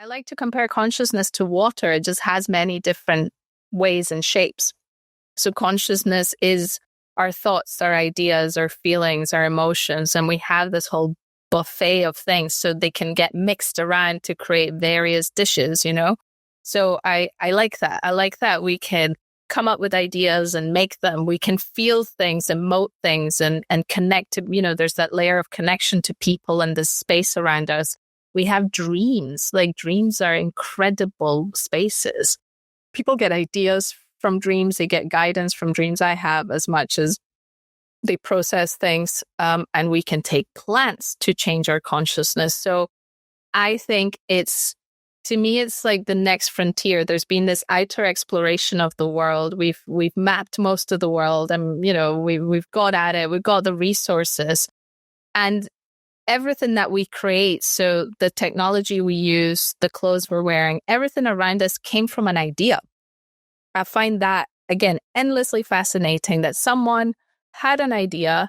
I like to compare consciousness to water. It just has many different ways and shapes. So consciousness is our thoughts, our ideas, our feelings, our emotions, and we have this whole buffet of things so they can get mixed around to create various dishes, So I like that. I like that we can come up with ideas and make them. We can feel things, emote things, and connect to, there's that layer of connection to people and the space around us. We have dreams. Like, dreams are incredible spaces. People get ideas from dreams. They get guidance from dreams. I have as much as they process things. And we can take plants to change our consciousness. So I think to me, it's like the next frontier. There's been this outer exploration of the world. We've mapped most of the world, and we've got at it. We've got the resources, and everything that we create. So the technology we use, the clothes we're wearing, everything around us came from an idea. I find that, again, endlessly fascinating that someone had an idea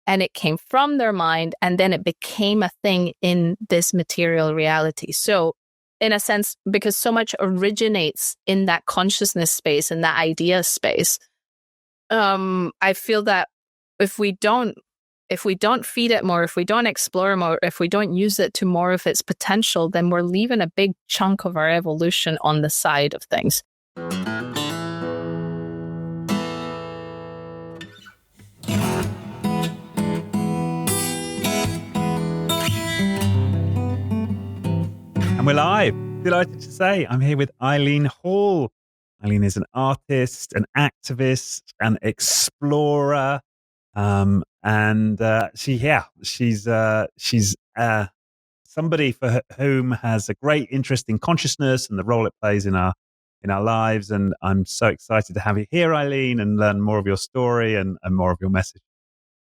and it came from their mind, and then it became a thing in this material reality. So in a sense, because so much originates in that consciousness space, in that idea space, I feel that if we don't feed it more, if we don't explore more, if we don't use it to more of its potential, then we're leaving a big chunk of our evolution on the side of things. And we're live. Delighted to say I'm here with Eileen Hall. Eileen is an artist, an activist, an explorer, she's somebody for whom has a great interest in consciousness and the role it plays in our lives. And I'm so excited to have you here, Eileen, and learn more of your story and more of your message.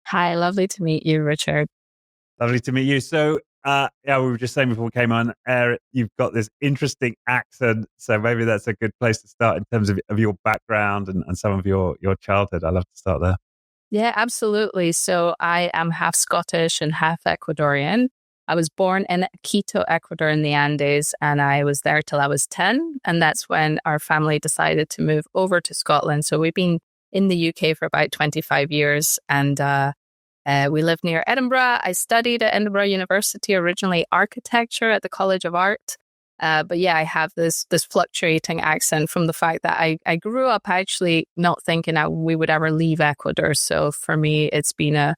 Hi, lovely to meet you, Richard. Lovely to meet you. So, we were just saying before we came on air, you've got this interesting accent. So maybe that's a good place to start in terms of your background and some of your childhood. I'd love to start there. Yeah, absolutely. So I am half Scottish and half Ecuadorian. I was born in Quito, Ecuador in the Andes, and I was there till I was 10. And that's when our family decided to move over to Scotland. So we've been in the UK for about 25 years. And we live near Edinburgh. I studied at Edinburgh University, originally architecture at the College of Art. But yeah, I have this fluctuating accent from the fact that I grew up actually not thinking we would ever leave Ecuador. So for me, it's been a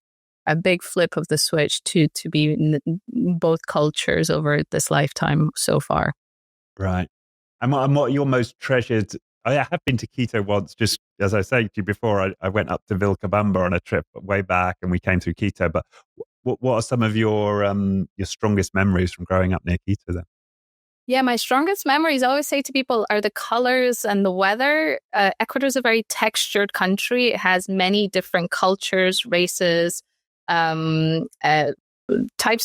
big flip of the switch to be in both cultures over this lifetime so far. Right. And what your most treasured... I have been to Quito once, just as I said to you before, I went up to Vilcabamba on a trip way back and we came through Quito. But what are some of your strongest memories from growing up near Quito then? Yeah, my strongest memories, I always say to people, are the colors and the weather. Ecuador is a very textured country. It has many different cultures, races, types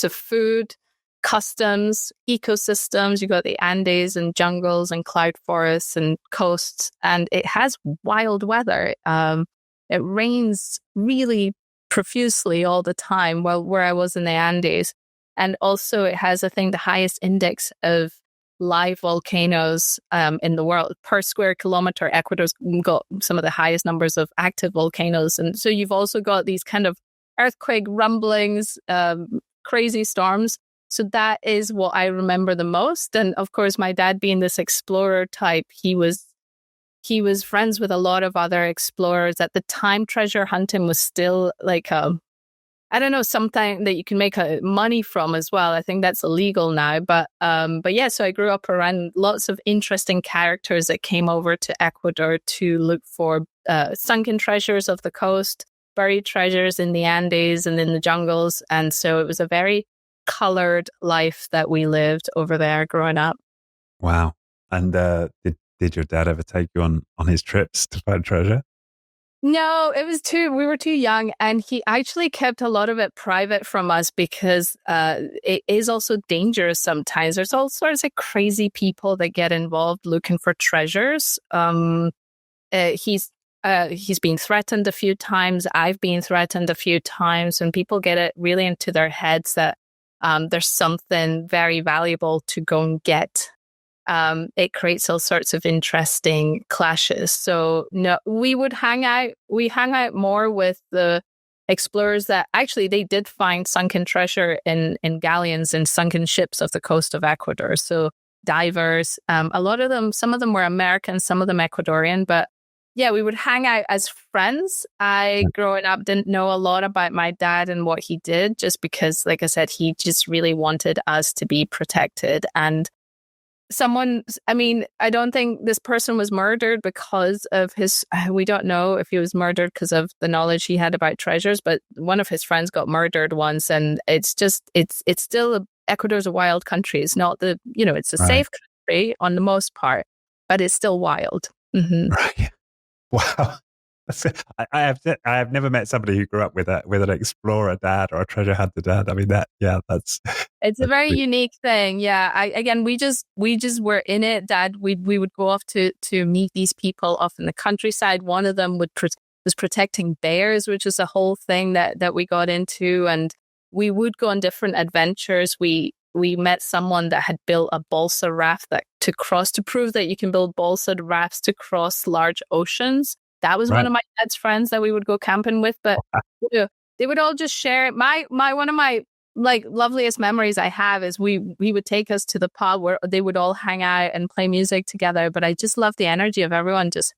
of food, customs, ecosystems. You got the Andes and jungles and cloud forests and coasts, and it has wild weather. It rains really profusely all the time. Well, where I was in the Andes, and also it has, I think, the highest index of live volcanoes in the world per square kilometer. Ecuador's got some of the highest numbers of active volcanoes, and so you've also got these kind of earthquake rumblings, crazy storms. So that is what I remember the most. And of course, my dad being this explorer type, he was friends with a lot of other explorers. At the time, treasure hunting was still like something that you can make money from as well. I think that's illegal now. But yeah, so I grew up around lots of interesting characters that came over to Ecuador to look for sunken treasures of the coast, buried treasures in the Andes and in the jungles. And so it was a very colored life that we lived over there growing up. Wow. And did your dad ever take you on his trips to find treasure? No, we were too young, and he actually kept a lot of it private from us because it is also dangerous sometimes. There's all sorts of crazy people that get involved looking for treasures. He's been threatened a few times. I've been threatened a few times, and people get it really into their heads that there's something very valuable to go and get it creates all sorts of interesting clashes. So no, we hang out more with the explorers that actually they did find sunken treasure in galleons and sunken ships off the coast of Ecuador. So divers, a lot of them, some of them were American, some of them Ecuadorian, but yeah, we would hang out as friends. I, growing up, didn't know a lot about my dad and what he did, just because, like I said, he just really wanted us to be protected. And I don't think this person was murdered because of we don't know if he was murdered because of the knowledge he had about treasures, but one of his friends got murdered once. And it's still, Ecuador's a wild country. It's not it's a safe country on the most part, but it's still wild. Mm-hmm. Right. Wow. I have never met somebody who grew up with an explorer dad or a treasure hunter dad. I mean, it's a very unique thing. Yeah. We just were in it. Dad, we would go off to meet these people off in the countryside. One of them was protecting bears, which is a whole thing that we got into. And we would go on different adventures. We met someone that had built a balsa raft to prove that you can build balsa rafts to cross large oceans. That was one of my dad's friends that we would go camping with, but they would all just share. One of my loveliest memories I have is we would take us to the pub where they would all hang out and play music together. But I just love the energy of everyone just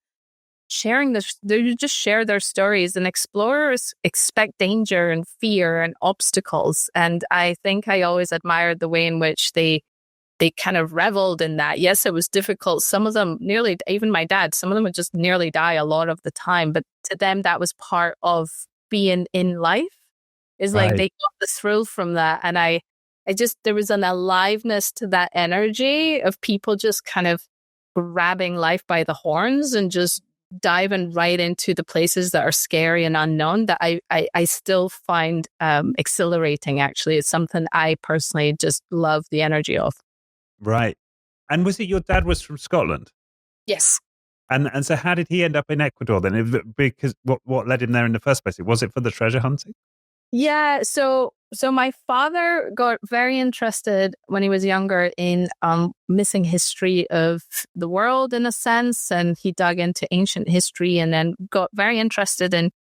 sharing this. They just share their stories, and explorers expect danger and fear and obstacles. And I think I always admired the way in which they kind of reveled in that. Yes, it was difficult. Some of them even my dad, some of them would just nearly die a lot of the time. But to them, that was part of being in life. Is like they got the thrill from that. And there was an aliveness to that energy of people just kind of grabbing life by the horns and just diving right into the places that are scary and unknown that I still find exhilarating, actually. It's something I personally just love the energy of. Right. And was it your dad was from Scotland? Yes. And so how did he end up in Ecuador then? Because what led him there in the first place? Was it for the treasure hunting? Yeah. So my father got very interested when he was younger in missing history of the world, in a sense. And he dug into ancient history and then got very interested in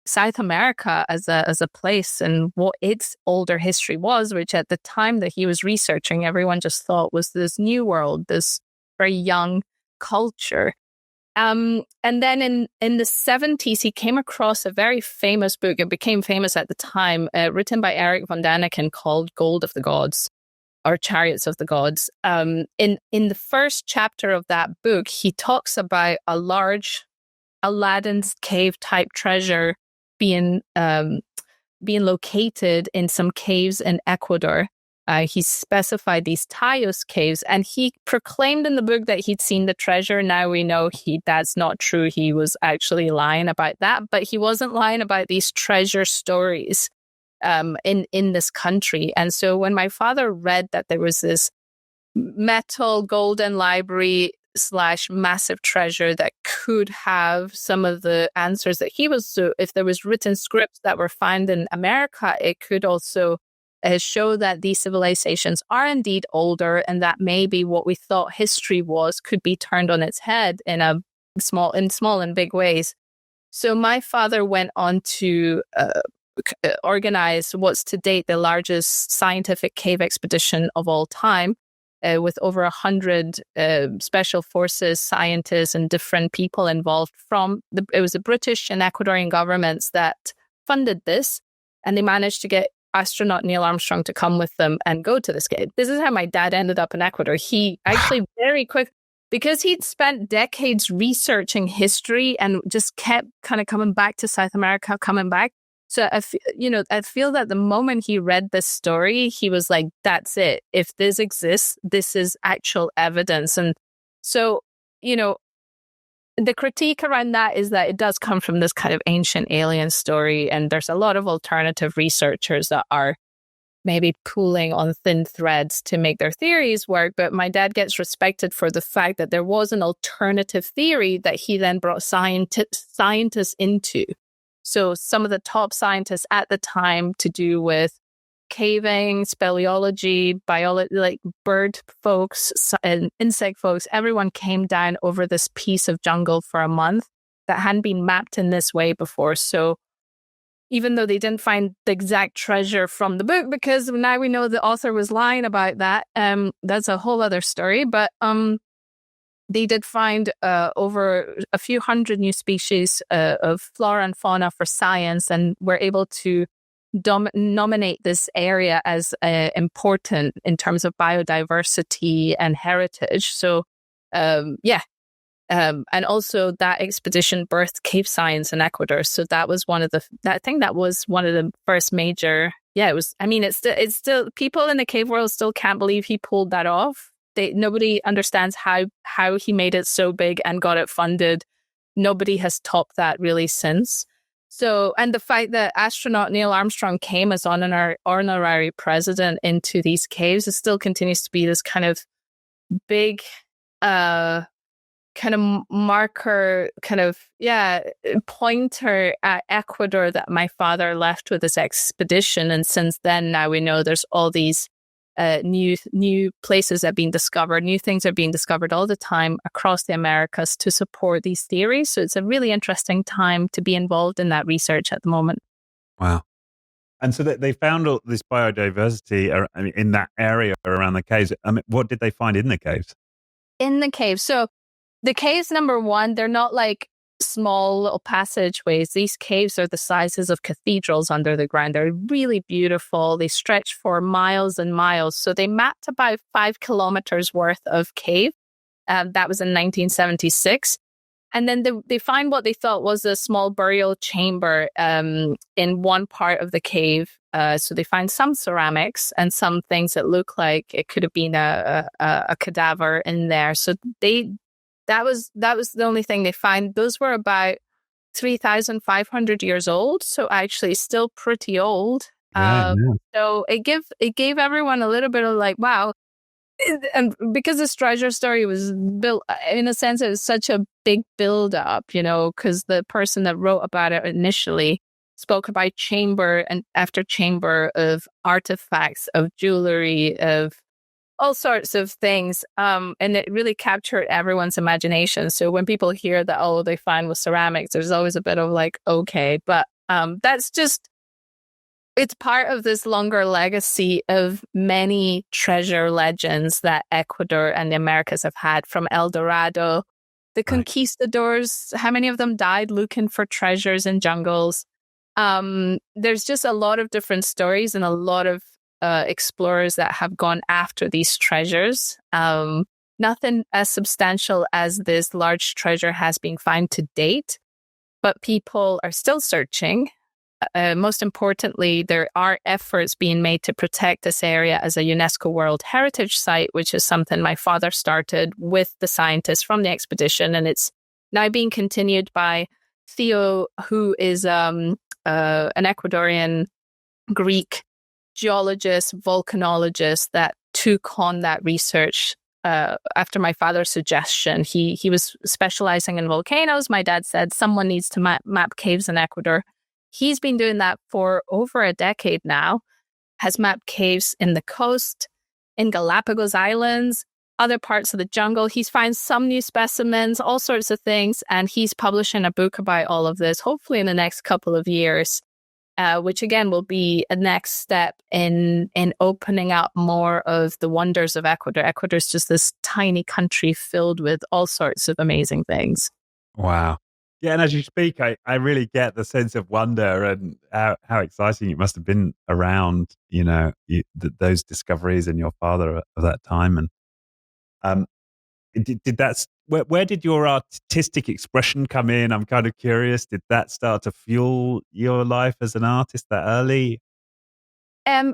South America as a place and what its older history was, which at the time that he was researching, everyone just thought was this new world, this very young culture. And then in the 70s, he came across a very famous book. It became famous at the time, written by Eric von Daniken, called Gold of the Gods, or Chariots of the Gods. In the first chapter of that book, he talks about a large Aladdin's cave type treasure being located in some caves in Ecuador. He specified these Taio's caves, and he proclaimed in the book that he'd seen the treasure. Now we know that's not true. He was actually lying about that, but he wasn't lying about these treasure stories in this country. And so when my father read that there was this metal golden library / massive treasure that could have some of the answers that he was, so if there was written scripts that were found in America, it could also show that these civilizations are indeed older, and that maybe what we thought history was could be turned on its head in small and big ways. So my father went on to organize what's to date the largest scientific cave expedition of all time, with over 100 special forces, scientists, and different people involved. It was the British and Ecuadorian governments that funded this, and they managed to get astronaut Neil Armstrong to come with them and go to this cave. This is how my dad ended up in Ecuador. He actually very quick, because he'd spent decades researching history and just kept kind of coming back to South America, coming back. So I feel that the moment he read this story, he was like, that's it. If this exists, this is actual evidence. And so, the critique around that is that it does come from this kind of ancient alien story. And there's a lot of alternative researchers that are maybe pulling on thin threads to make their theories work. But my dad gets respected for the fact that there was an alternative theory that he then brought scientists into. So some of the top scientists at the time, to do with caving, speleology, biology, like bird folks and insect folks, everyone came down over this piece of jungle for a month that hadn't been mapped in this way before. So even though they didn't find the exact treasure from the book, because now we know the author was lying about that, that's a whole other story. But they did find over a few hundred new species of flora and fauna for science, and were able to nominate this area as important in terms of biodiversity and heritage. So, and also that expedition birthed cave science in Ecuador. So that was one of the first major. Yeah, it was. I mean, it's still people in the cave world still can't believe he pulled that off. Nobody understands how he made it so big and got it funded. Nobody has topped that really since. So, and the fact that astronaut Neil Armstrong came as honorary president into these caves, it still continues to be this kind of big, kind of marker, pointer at Ecuador that my father left with this expedition. And since then, now we know there's all these new places that have been discovered, new things are being discovered all the time across the Americas to support these theories. So it's a really interesting time to be involved in that research at the moment. Wow. And so they found all this biodiversity in that area around the caves. I mean, what did they find in the caves? In the caves. So the caves, number one, they're not like small little passageways. These caves are the sizes of cathedrals under the ground. They're really beautiful. They stretch for miles and miles. So they mapped about 5 kilometers worth of cave. That was in 1976. And then they find what they thought was a small burial chamber in one part of the cave. So they find some ceramics and some things that look like it could have been a cadaver in there. So that was the only thing they find. Those were about 3,500 years old, so actually still pretty old. Yeah. So it gave everyone a little bit of like, wow. And because this treasure story was built, in a sense, it was such a big build up, because the person that wrote about it initially spoke about chamber and after chamber of artifacts, of jewelry, of all sorts of things. And it really captured everyone's imagination. So when people hear that, they find with ceramics, there's always a bit of like, okay, but that's just, it's part of this longer legacy of many treasure legends that Ecuador and the Americas have had, from El Dorado, the conquistadors, how many of them died looking for treasures in jungles. There's just a lot of different stories and a lot of explorers that have gone after these treasures. Nothing as substantial as this large treasure has been found to date, but people are still searching. Most importantly, there are efforts being made to protect this area as a UNESCO World Heritage Site, which is something my father started with the scientists from the expedition. And it's now being continued by Taio, who is an Ecuadorian Greek geologist, volcanologist that took on that research after my father's suggestion. He was specializing in volcanoes. My dad said someone needs to map caves in Ecuador. He's been doing that for over a decade now, has mapped caves in the coast, in Galapagos Islands, other parts of the jungle. He's found some new specimens, all sorts of things, and he's publishing a book about all of this, hopefully in the next couple of years, which again will be a next step in opening up more of the wonders of Ecuador. Ecuador is just this tiny country filled with all sorts of amazing things. Wow. Yeah, and as you speak, I really get the sense of wonder and how exciting it must have been around, those discoveries and your father of that time. And did that? Where did your artistic expression come in? I'm kind of curious. Did that start to fuel your life as an artist that early?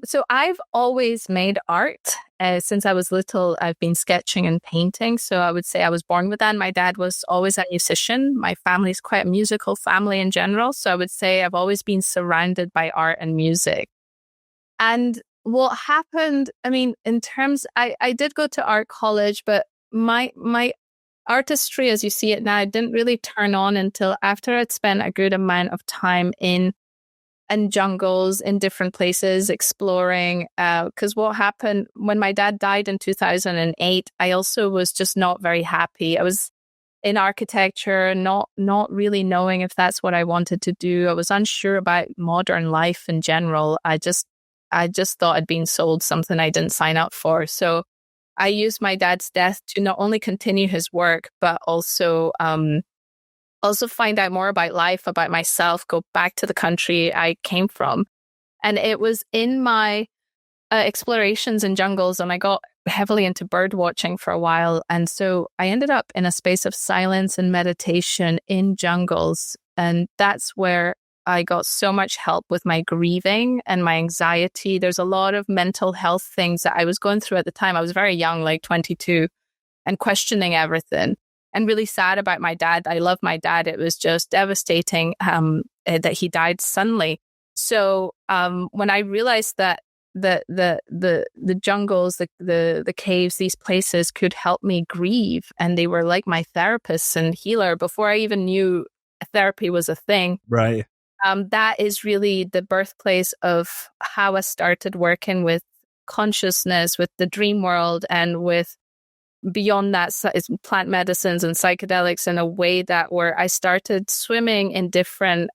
So I've always made art. Since I was little, I've been sketching and painting. So I would say I was born with that. And my dad was always a musician. My family is quite a musical family in general. So I would say I've always been surrounded by art and music. And what happened, in terms, I did go to art college, but my artistry, as you see it now, didn't really turn on until after I'd spent a good amount of time in and jungles in different places, exploring. Because what happened when my dad died in 2008, I also was just not very happy. I was in architecture, not really knowing if that's what I wanted to do. I was unsure about modern life in general. I just thought I'd been sold something I didn't sign up for. So I used my dad's death to not only continue his work, but also find out more about life, about myself, go back to the country I came from. And it was in my explorations in jungles, and I got heavily into bird watching for a while. And so I ended up in a space of silence and meditation in jungles. And that's where I got so much help with my grieving and my anxiety. There's a lot of mental health things that I was going through at the time. I was very young, like 22, and questioning everything and really sad about my dad. I love my dad. It was just devastating that he died suddenly. So when I realized that the jungles, the caves, these places could help me grieve, and they were like my therapist and healer before I even knew therapy was a thing. Right. That is really the birthplace of how I started working with consciousness, with the dream world, and with beyond that, it's plant medicines and psychedelics in a way that where I started swimming in different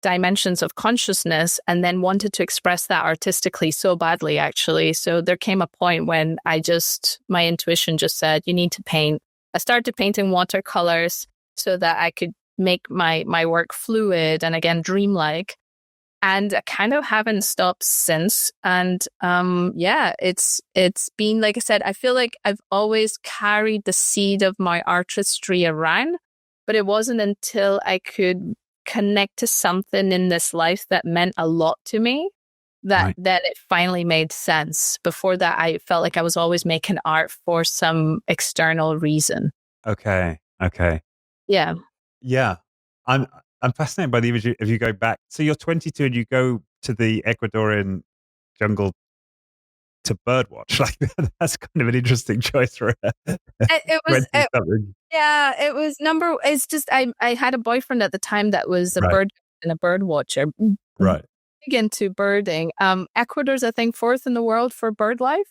dimensions of consciousness, and then wanted to express that artistically so badly, actually. So there came a point when my intuition just said, you need to paint. I started painting watercolors so that I could make my work fluid and again dreamlike, and I kind of haven't stopped since. And it's been, like I said, I feel like I've always carried the seed of my artistry around, but it wasn't until I could connect to something in this life that meant a lot to me that it finally made sense. Before that, I felt like I was always making art for some external reason. Okay. Yeah. I'm fascinated by the image. If you go back, so you're 22 and you go to the Ecuadorian jungle to birdwatch. Like that's kind of an interesting choice for it was. It's just I had a boyfriend at the time that was a bird and a bird watcher. Right. Big into birding. Ecuador's, I think, 4th in the world for bird life.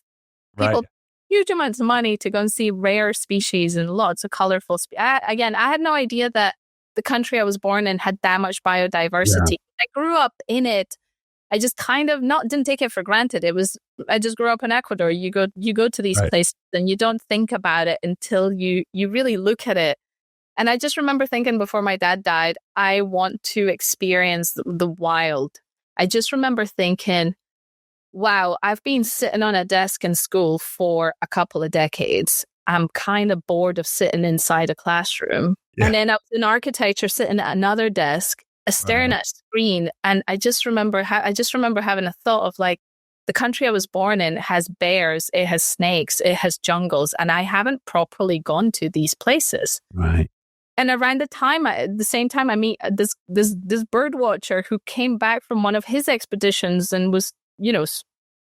People huge amounts of money to go and see rare species and lots of colorful I had no idea that the country I was born in had that much biodiversity. I grew up in it. I just kind of didn't take it for granted. I just grew up in Ecuador. You go to these places and you don't think about it until you really look at it. And I just remember thinking before my dad died, I want to experience the wild. I just remember thinking, wow, I've been sitting on a desk in school for a couple of decades. I'm kind of bored of sitting inside a classroom. Yeah. And then I was in architecture sitting at another desk, staring at a screen. And I just remember having a thought of like, the country I was born in has bears, it has snakes, it has jungles, and I haven't properly gone to these places. Right. And around the same time, I meet this bird watcher who came back from one of his expeditions and was,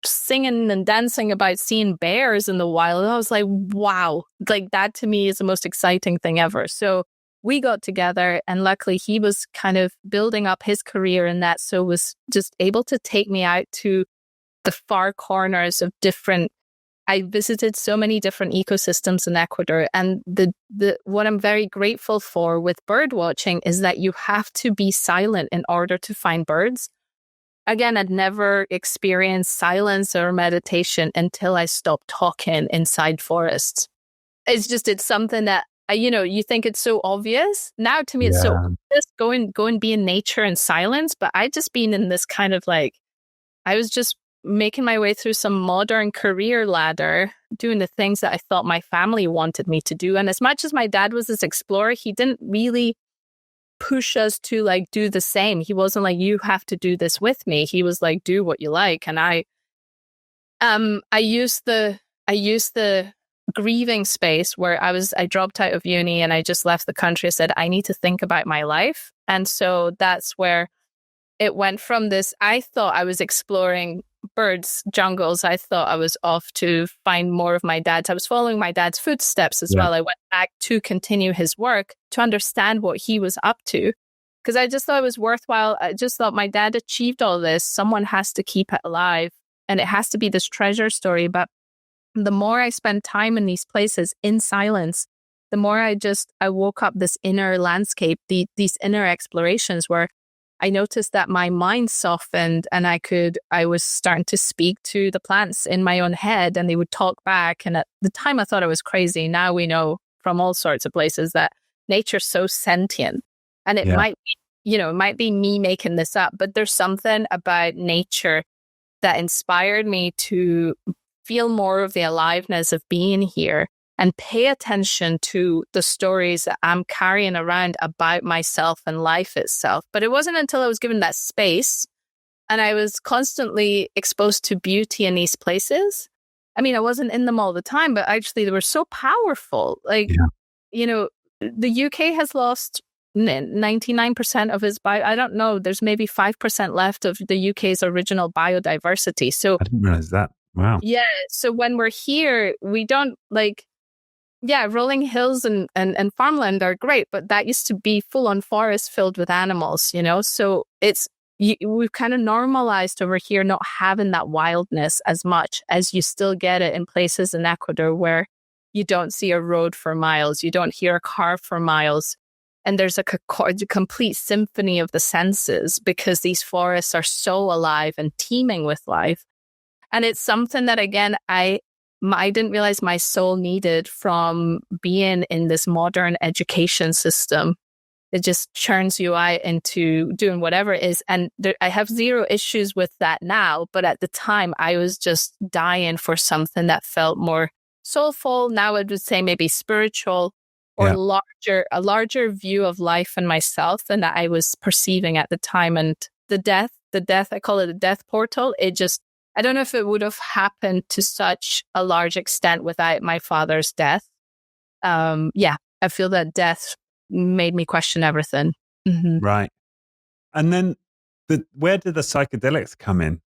singing and dancing about seeing bears in the wild. And I was like, wow, like that to me is the most exciting thing ever. So we got together, and luckily he was kind of building up his career in that. So was just able to take me out to the far corners of I visited so many different ecosystems in Ecuador. And what I'm very grateful for with bird watching is that you have to be silent in order to find birds. Again, I'd never experienced silence or meditation until I stopped talking inside forests. It's something that, you think it's so obvious. Now to me, it's so obvious. Go and be in nature and silence. But I just been in this kind of like, I was just making my way through some modern career ladder, doing the things that I thought my family wanted me to do. And as much as my dad was this explorer, he didn't really push us to like do the same. He wasn't like, you have to do this with me. He was like, do what you like. And I used the grieving space where I dropped out of uni and I just left the country. I said, I need to think about my life. And so that's where it went from this. I thought I was exploring birds, jungles. I thought I was off to find more of my dad's. I was following my dad's footsteps as well. I went back to continue his work, to understand what he was up to. because I just thought it was worthwhile. I just thought my dad achieved all this. Someone has to keep it alive, and it has to be this treasure story. But the more I spend time in these places in silence, the more I woke up this inner landscape, these inner explorations where I noticed that my mind softened, and I was starting to speak to the plants in my own head, and they would talk back. And at the time I thought I was crazy. Now we know from all sorts of places that nature's so sentient, and it might be, it might be me making this up, but there's something about nature that inspired me to feel more of the aliveness of being here and pay attention to the stories that I'm carrying around about myself and life itself. But it wasn't until I was given that space and I was constantly exposed to beauty in these places. I mean, I wasn't in them all the time, but actually they were so powerful. Like, the UK has lost 99% of its I don't know, there's maybe 5% left of the UK's original biodiversity. So I didn't realize that. Wow. Yeah. So when we're here, we don't rolling hills and farmland are great, but that used to be full on forest filled with animals, so we've kind of normalized over here not having that wildness as much as you still get it in places in Ecuador where you don't see a road for miles, you don't hear a car for miles. And there's a complete symphony of the senses because these forests are so alive and teeming with life. And it's something that, again, I didn't realize my soul needed from being in this modern education system. It just churns you out into doing whatever it is. And I have zero issues with that now. But at the time, I was just dying for something that felt more soulful. Now I would say maybe spiritual or a larger view of life and myself than that I was perceiving at the time. And the death, I call it a death portal. I don't know if it would have happened to such a large extent without my father's death. I feel that death made me question everything. Mm-hmm. Right. And then where did the psychedelics come in?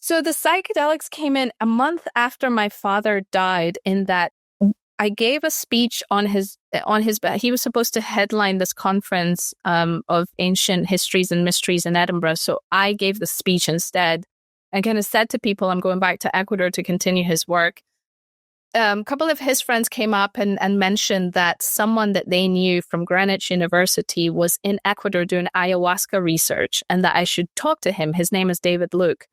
So the psychedelics came in a month after my father died, in that I gave a speech on his he was supposed to headline this conference of ancient histories and mysteries in Edinburgh. So I gave the speech instead. I kind of said to people, I'm going back to Ecuador to continue his work. A couple of his friends came up and mentioned that someone that they knew from Greenwich University was in Ecuador doing ayahuasca research and that I should talk to him. His name is David Luke.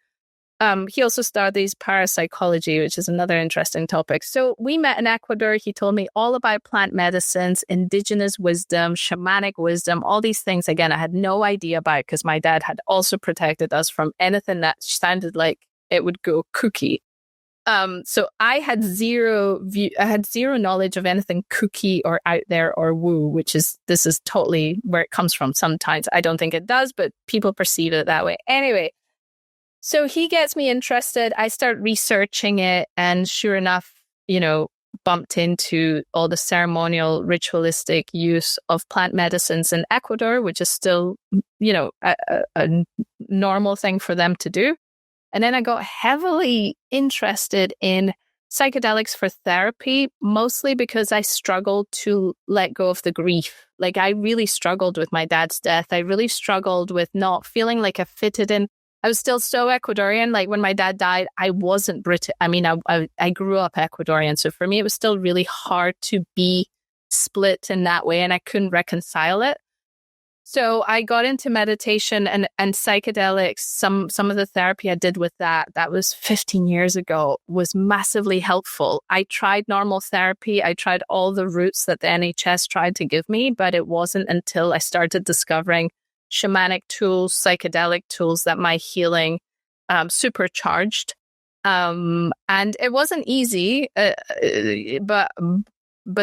He also studies parapsychology, which is another interesting topic. So we met in Ecuador. He told me all about plant medicines, indigenous wisdom, shamanic wisdom, all these things. Again, I had no idea about because my dad had also protected us from anything that sounded like it would go kooky. So I had zero knowledge of anything kooky or out there or woo, this is totally where it comes from sometimes. I don't think it does, but people perceive it that way. Anyway. So he gets me interested. I start researching it, and sure enough, bumped into all the ceremonial, ritualistic use of plant medicines in Ecuador, which is still, a normal thing for them to do. And then I got heavily interested in psychedelics for therapy, mostly because I struggled to let go of the grief. Like, I really struggled with my dad's death. I really struggled with not feeling like I fitted in. I was still so Ecuadorian. Like, when my dad died, I wasn't British. I mean, I grew up Ecuadorian. So for me, it was still really hard to be split in that way. And I couldn't reconcile it. So I got into meditation and psychedelics. Some of the therapy I did with that was 15 years ago, was massively helpful. I tried normal therapy. I tried all the routes that the NHS tried to give me, but it wasn't until I started discovering shamanic tools, psychedelic tools, that my healing supercharged. And it wasn't easy, but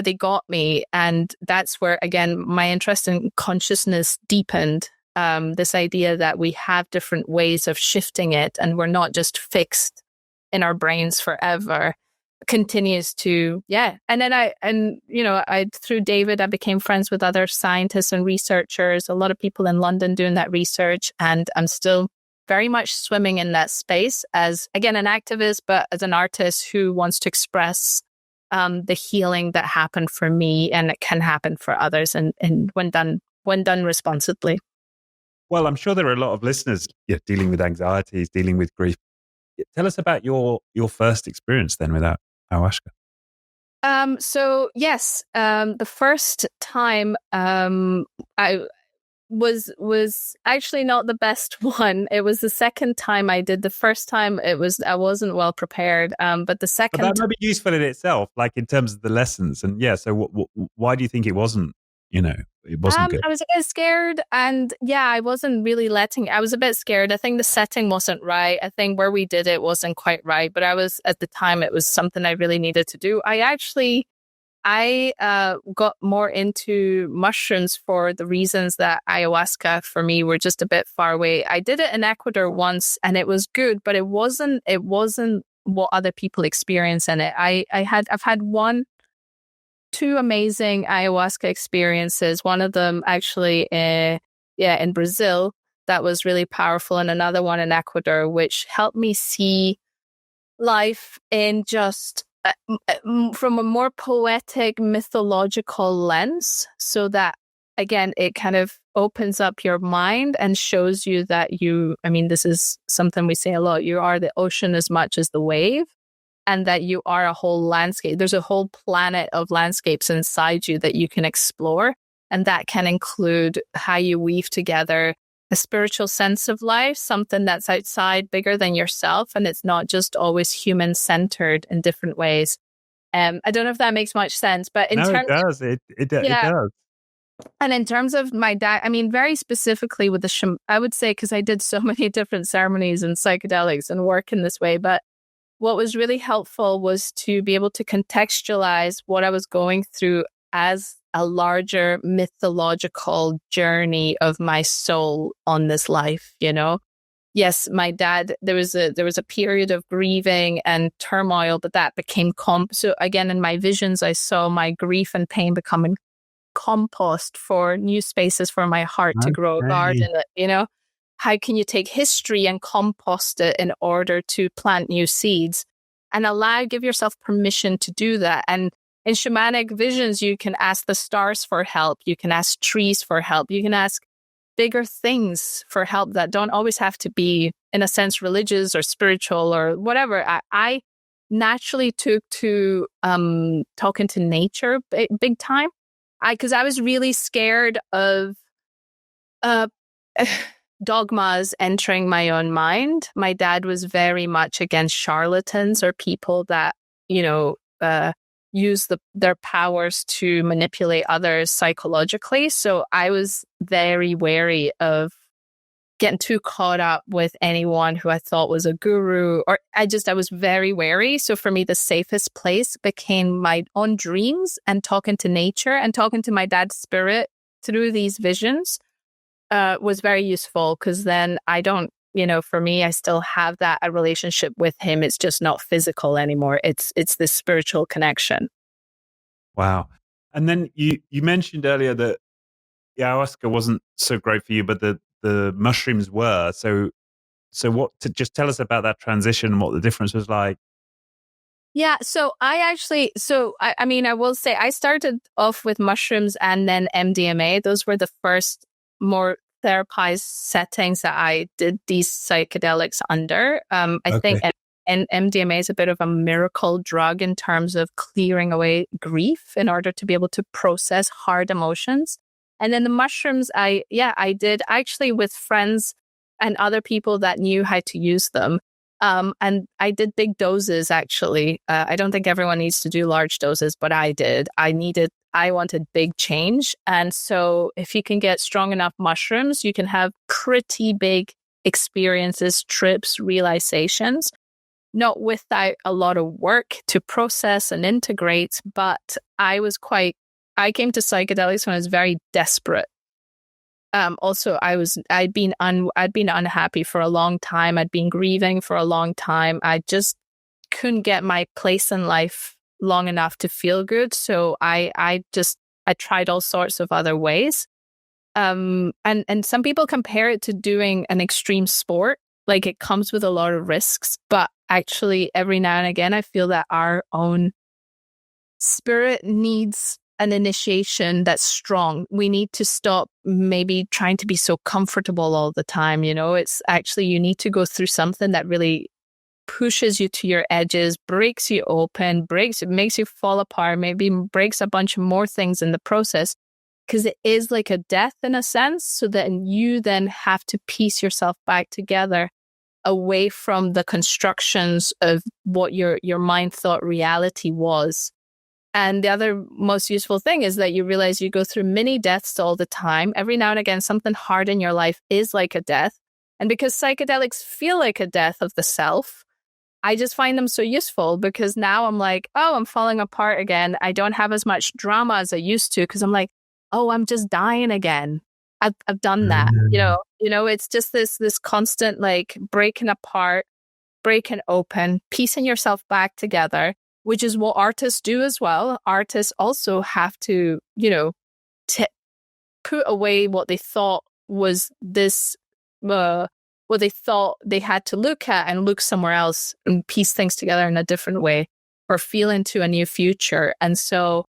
they got me. And that's where, again, my interest in consciousness deepened. This idea that we have different ways of shifting it and we're not just fixed in our brains forever continues to, And then through David, I became friends with other scientists and researchers, a lot of people in London doing that research. And I'm still very much swimming in that space as, again, an activist, but as an artist who wants to express the healing that happened for me and it can happen for others. And when done when done responsibly. Well, I'm sure there are a lot of listeners dealing with anxieties, dealing with grief. Tell us about your first experience then with ayahuasca. So yes, the first time I was actually not the best one. It was the second time I did. The first time I wasn't well prepared. But the second, but that might be useful in itself, like in terms of the lessons. And so why do you think it wasn't? It wasn't good. I was a bit scared, and I wasn't really I was a bit scared. I think the setting wasn't right. I think where we did it wasn't quite right. But at the time, it was something I really needed to do. I got more into mushrooms for the reasons that ayahuasca for me were just a bit far away. I did it in Ecuador once and it was good, but it wasn't what other people experience in it. I've had two amazing ayahuasca experiences. One of them actually in Brazil that was really powerful, and another one in Ecuador, which helped me see life in just from a more poetic, mythological lens, so that, again, it kind of opens up your mind and shows you that this is something we say a lot, you are the ocean as much as the wave, and that you are a whole landscape. There's a whole planet of landscapes inside you that you can explore, and that can include how you weave together a spiritual sense of life, something that's outside, bigger than yourself, and it's not just always human-centered in different ways. I don't know if that makes much sense, but it does. It does. And in terms of my dad, very specifically with I would say, because I did so many different ceremonies and psychedelics and work in this way, but what was really helpful was to be able to contextualize what I was going through as a larger mythological journey of my soul on this life, Yes, my dad, there was a period of grieving and turmoil, but that became so again, in my visions, I saw my grief and pain becoming compost for new spaces for my heart to grow a garden, How can you take history and compost it in order to plant new seeds and give yourself permission to do that? And in shamanic visions, you can ask the stars for help. You can ask trees for help. You can ask bigger things for help that don't always have to be, in a sense, religious or spiritual or whatever. I naturally took to talking to nature big time. Because I was really scared of dogmas entering my own mind. My dad was very much against charlatans or people that, use their powers to manipulate others psychologically. So I was very wary of getting too caught up with anyone who I thought was a guru, or I was very wary. So for me, the safest place became my own dreams and talking to nature and talking to my dad's spirit through these visions was very useful, because then I don't, for me, I still have a relationship with him. It's just not physical anymore. It's this spiritual connection. Wow. And then you mentioned earlier that ayahuasca wasn't so great for you, but the mushrooms were. So just tell us about that transition and what the difference was like. Yeah, so I will say I started off with mushrooms and then MDMA. Those were the first more therapized settings that I did these psychedelics under. I think MDMA is a bit of a miracle drug in terms of clearing away grief in order to be able to process hard emotions. And then the mushrooms, I did actually with friends and other people that knew how to use them. And I did big doses, actually. I don't think everyone needs to do large doses, but I did. I wanted big change. And so if you can get strong enough mushrooms, you can have pretty big experiences, trips, realizations, not without a lot of work to process and integrate. But I came to psychedelics when I was very desperate. Also, I'd been unhappy for a long time. I'd been grieving for a long time. I just couldn't get my place in life long enough to feel good. So I tried all sorts of other ways. And some people compare it to doing an extreme sport. Like, it comes with a lot of risks, but actually every now and again, I feel that our own spirit needs an initiation that's strong. We need to stop maybe trying to be so comfortable all the time. It's actually, you need to go through something that really pushes you to your edges, breaks you open, makes you fall apart, maybe breaks a bunch of more things in the process, because it is like a death in a sense. So that you then have to piece yourself back together away from the constructions of what your mind thought reality was. And the other most useful thing is that you realize you go through mini deaths all the time. Every now and again, something hard in your life is like a death. And because psychedelics feel like a death of the self, I just find them so useful, because now I'm like, oh, I'm falling apart again. I don't have as much drama as I used to, because I'm like, oh, I'm just dying again. I've done that. It's just this constant like breaking apart, breaking open, piecing yourself back together, which is what artists do as well. Artists also have to, put away what they thought was this, what they thought they had to look at, and look somewhere else and piece things together in a different way, or feel into a new future. And so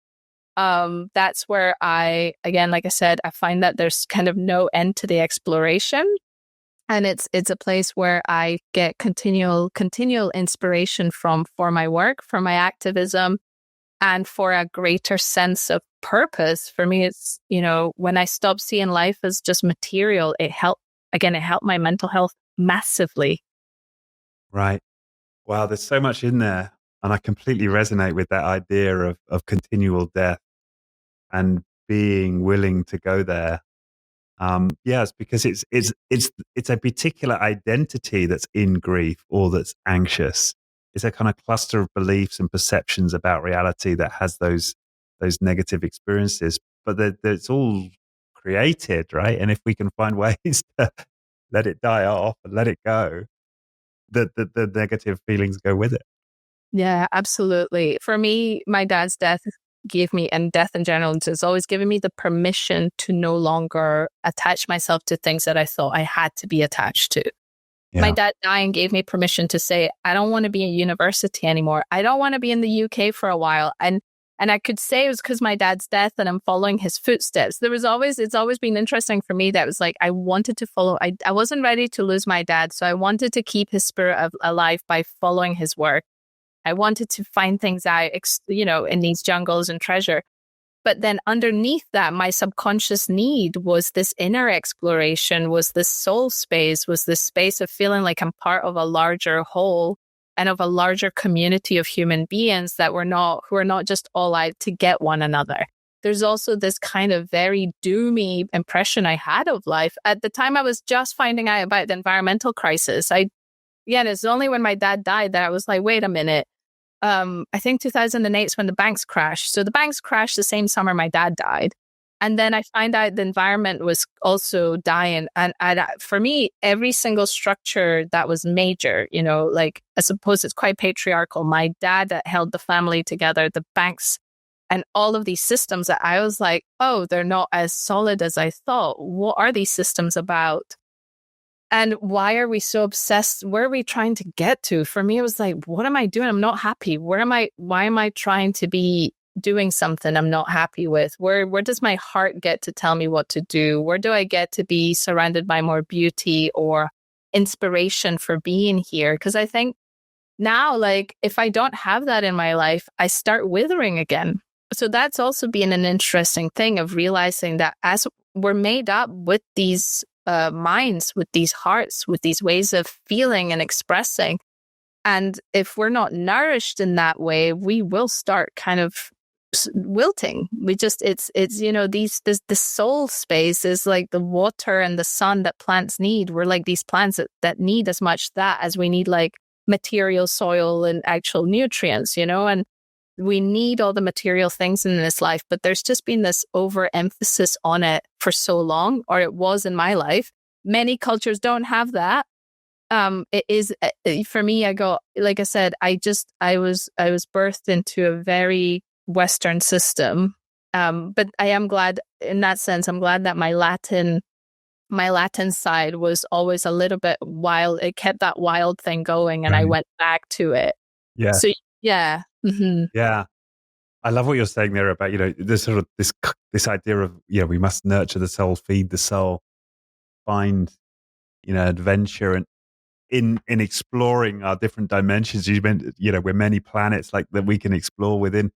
that's where again, like I said, I find that there's kind of no end to the exploration. And it's a place where I get continual inspiration for my work, for my activism, and for a greater sense of purpose. For me, it's, when I stopped seeing life as just material, it helped my mental health massively. Right. Wow, there's so much in there. And I completely resonate with that idea of continual death and being willing to go there. Yes, because it's a particular identity that's in grief or that's anxious. It's a kind of cluster of beliefs and perceptions about reality that has those negative experiences. But it's all created, right? And if we can find ways to let it die off and let it go, the negative feelings go with it. Yeah, absolutely. For me, my dad's death gave me, and death in general, has always given me the permission to no longer attach myself to things that I thought I had to be attached to. Yeah. My dad dying gave me permission to say, I don't want to be in university anymore. I don't want to be in the UK for a while. And I could say it was because my dad's death and I'm following his footsteps. It's always been interesting for me that it was like, I wanted to follow, I wasn't ready to lose my dad. So I wanted to keep his spirit alive by following his work. I wanted to find things out, in these jungles and treasure. But then underneath that, my subconscious need was this inner exploration, was this soul space, was this space of feeling like I'm part of a larger whole and of a larger community of human beings who are not just all out to get one another. There's also this kind of very doomy impression I had of life. At the time, I was just finding out about the environmental crisis. It's only when my dad died that I was like, wait a minute. I think 2008 is when the banks crashed. So the banks crashed the same summer my dad died. And then I find out the environment was also dying. And for me, every single structure that was major, like I suppose it's quite patriarchal. My dad that held the family together, the banks, and all of these systems that I was like, oh, they're not as solid as I thought. What are these systems about? And why are we so obsessed? Where are we trying to get to? For me, it was like, what am I doing? I'm not happy. Why am I trying to be doing something I'm not happy with? Where does my heart get to tell me what to do? Where do I get to be surrounded by more beauty or inspiration for being here? Because I think now, like, if I don't have that in my life, I start withering again. So that's also been an interesting thing of realizing that as we're made up with these minds, with these hearts, with these ways of feeling and expressing. And if we're not nourished in that way, we will start kind of wilting. The soul space is like the water and the sun that plants need. We're like these plants that need as much that as we need like material soil and actual nutrients, and we need all the material things in this life, but there's just been this overemphasis on it for so long, or it was in my life. Many cultures don't have that. It is for me. I go, like I said, I was birthed into a very Western system, but I am glad in that sense. I'm glad that my Latin side was always a little bit wild. It kept that wild thing going, and I went back to it. Yeah. So yeah. Mm-hmm. Yeah. I love what you're saying there about, this sort of this idea of, we must nurture the soul, feed the soul, find, adventure, and in exploring our different dimensions. You meant, we're many planets like that we can explore within.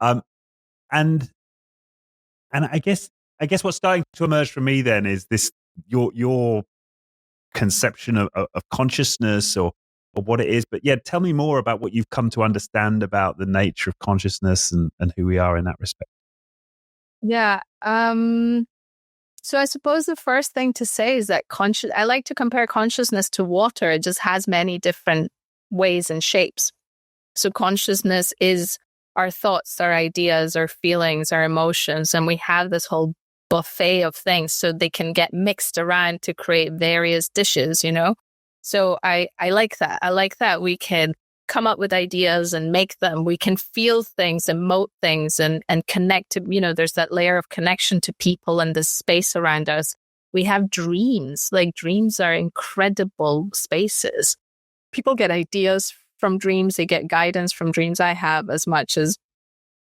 Um, and I guess what's starting to emerge for me then is this your conception of consciousness or what it is. But yeah, tell me more about what you've come to understand about the nature of consciousness and who we are in that respect. Yeah. So I suppose the first thing to say is that I like to compare consciousness to water. It just has many different ways and shapes. So consciousness is our thoughts, our ideas, our feelings, our emotions, and we have this whole buffet of things, so they can get mixed around to create various dishes, So I like that. I like that we can come up with ideas and make them. We can feel things, emote things, and connect to, there's that layer of connection to people and the space around us. We have dreams. Like, dreams are incredible spaces. People get ideas from dreams. They get guidance from dreams. I have as much as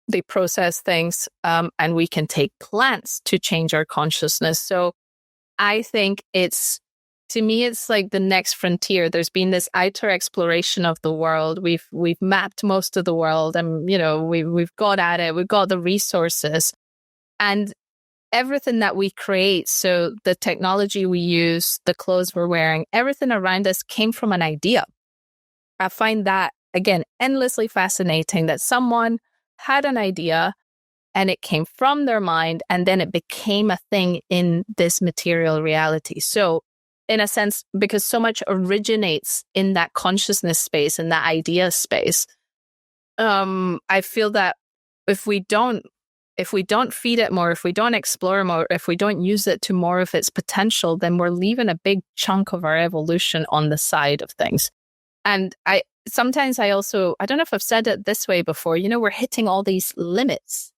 they process things. And we can take plants to change our consciousness. So I think to me, it's like the next frontier. There's been this outer exploration of the world. We've mapped most of the world, and we've got at it. We've got the resources, and everything that we create. So the technology we use, the clothes we're wearing, everything around us came from an idea. I find that, again, endlessly fascinating. That someone had an idea, and it came from their mind, and then it became a thing in this material reality. So, in a sense, because so much originates in that consciousness space, in that idea space, I feel that if we don't feed it more, if we don't explore more, if we don't use it to more of its potential, then we're leaving a big chunk of our evolution on the side of things. And sometimes I don't know if I've said it this way before, we're hitting all these limits,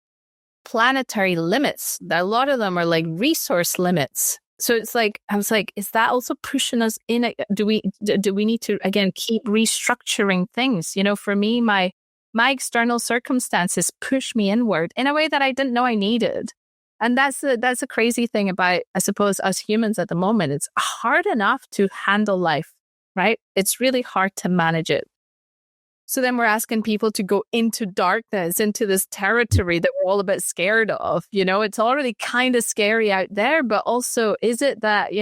planetary limits. A lot of them are like resource limits. So it's like, I was like, is that also pushing us in? Do we need to, again, keep restructuring things? For me, my external circumstances push me inward in a way that I didn't know I needed. And that's a crazy thing about, I suppose, us humans at the moment. It's hard enough to handle life, right? It's really hard to manage it. So then we're asking people to go into darkness, into this territory that we're all a bit scared of. It's already kind of scary out there, but also, is it that,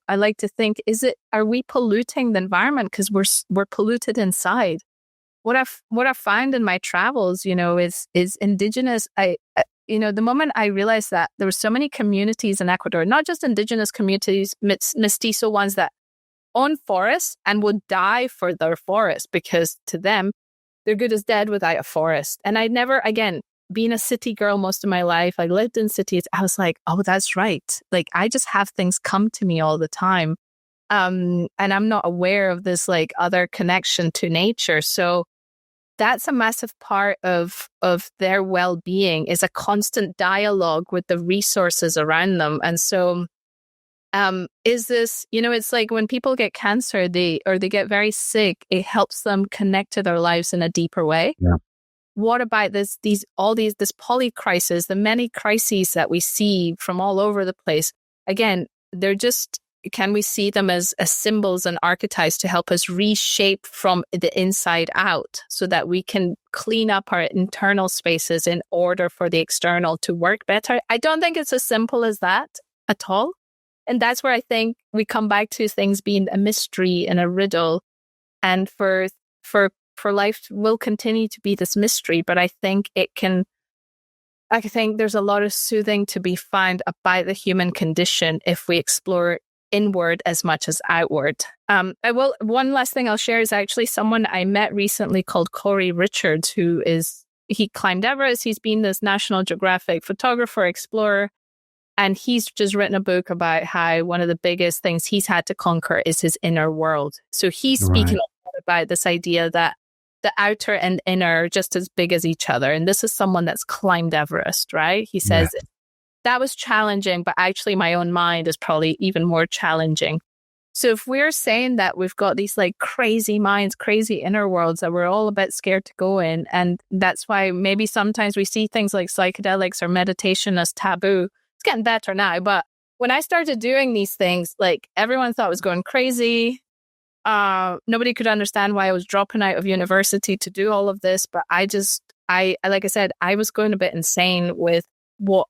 I like to think, are we polluting the environment because we're polluted inside? What I've found in my travels, is Indigenous. The moment I realized that there were so many communities in Ecuador, not just Indigenous communities, mestizo ones that own forests and would die for their forest, because to them, they're good as dead without a forest. And I'd never, again, being a city girl most of my life, I lived in cities. I was like, oh, that's right. Like, I just have things come to me all the time. And I'm not aware of this like other connection to nature. So that's a massive part of their well-being, is a constant dialogue with the resources around them. And so is this, it's like when people get cancer, they get very sick, it helps them connect to their lives in a deeper way. Yeah. What about this polycrisis, the many crises that we see from all over the place? Again, can we see them as symbols and archetypes to help us reshape from the inside out, so that we can clean up our internal spaces in order for the external to work better? I don't think it's as simple as that at all. And that's where I think we come back to things being a mystery and a riddle. And for life will continue to be this mystery. But I think there's a lot of soothing to be found about the human condition if we explore inward as much as outward. One last thing I'll share is actually someone I met recently called Corey Richards, he climbed Everest. He's been this National Geographic photographer, explorer. And he's just written a book about how one of the biggest things he's had to conquer is his inner world. So he's speaking a lot about this idea that the outer and inner are just as big as each other. And this is someone that's climbed Everest, right? He says, that was challenging, but actually my own mind is probably even more challenging. So if we're saying that we've got these like crazy minds, crazy inner worlds that we're all a bit scared to go in, and that's why maybe sometimes we see things like psychedelics or meditation as taboo. It's getting better now, but when I started doing these things, like everyone thought I was going crazy. Nobody could understand why I was dropping out of university to do all of this, but like I said, I was going a bit insane with what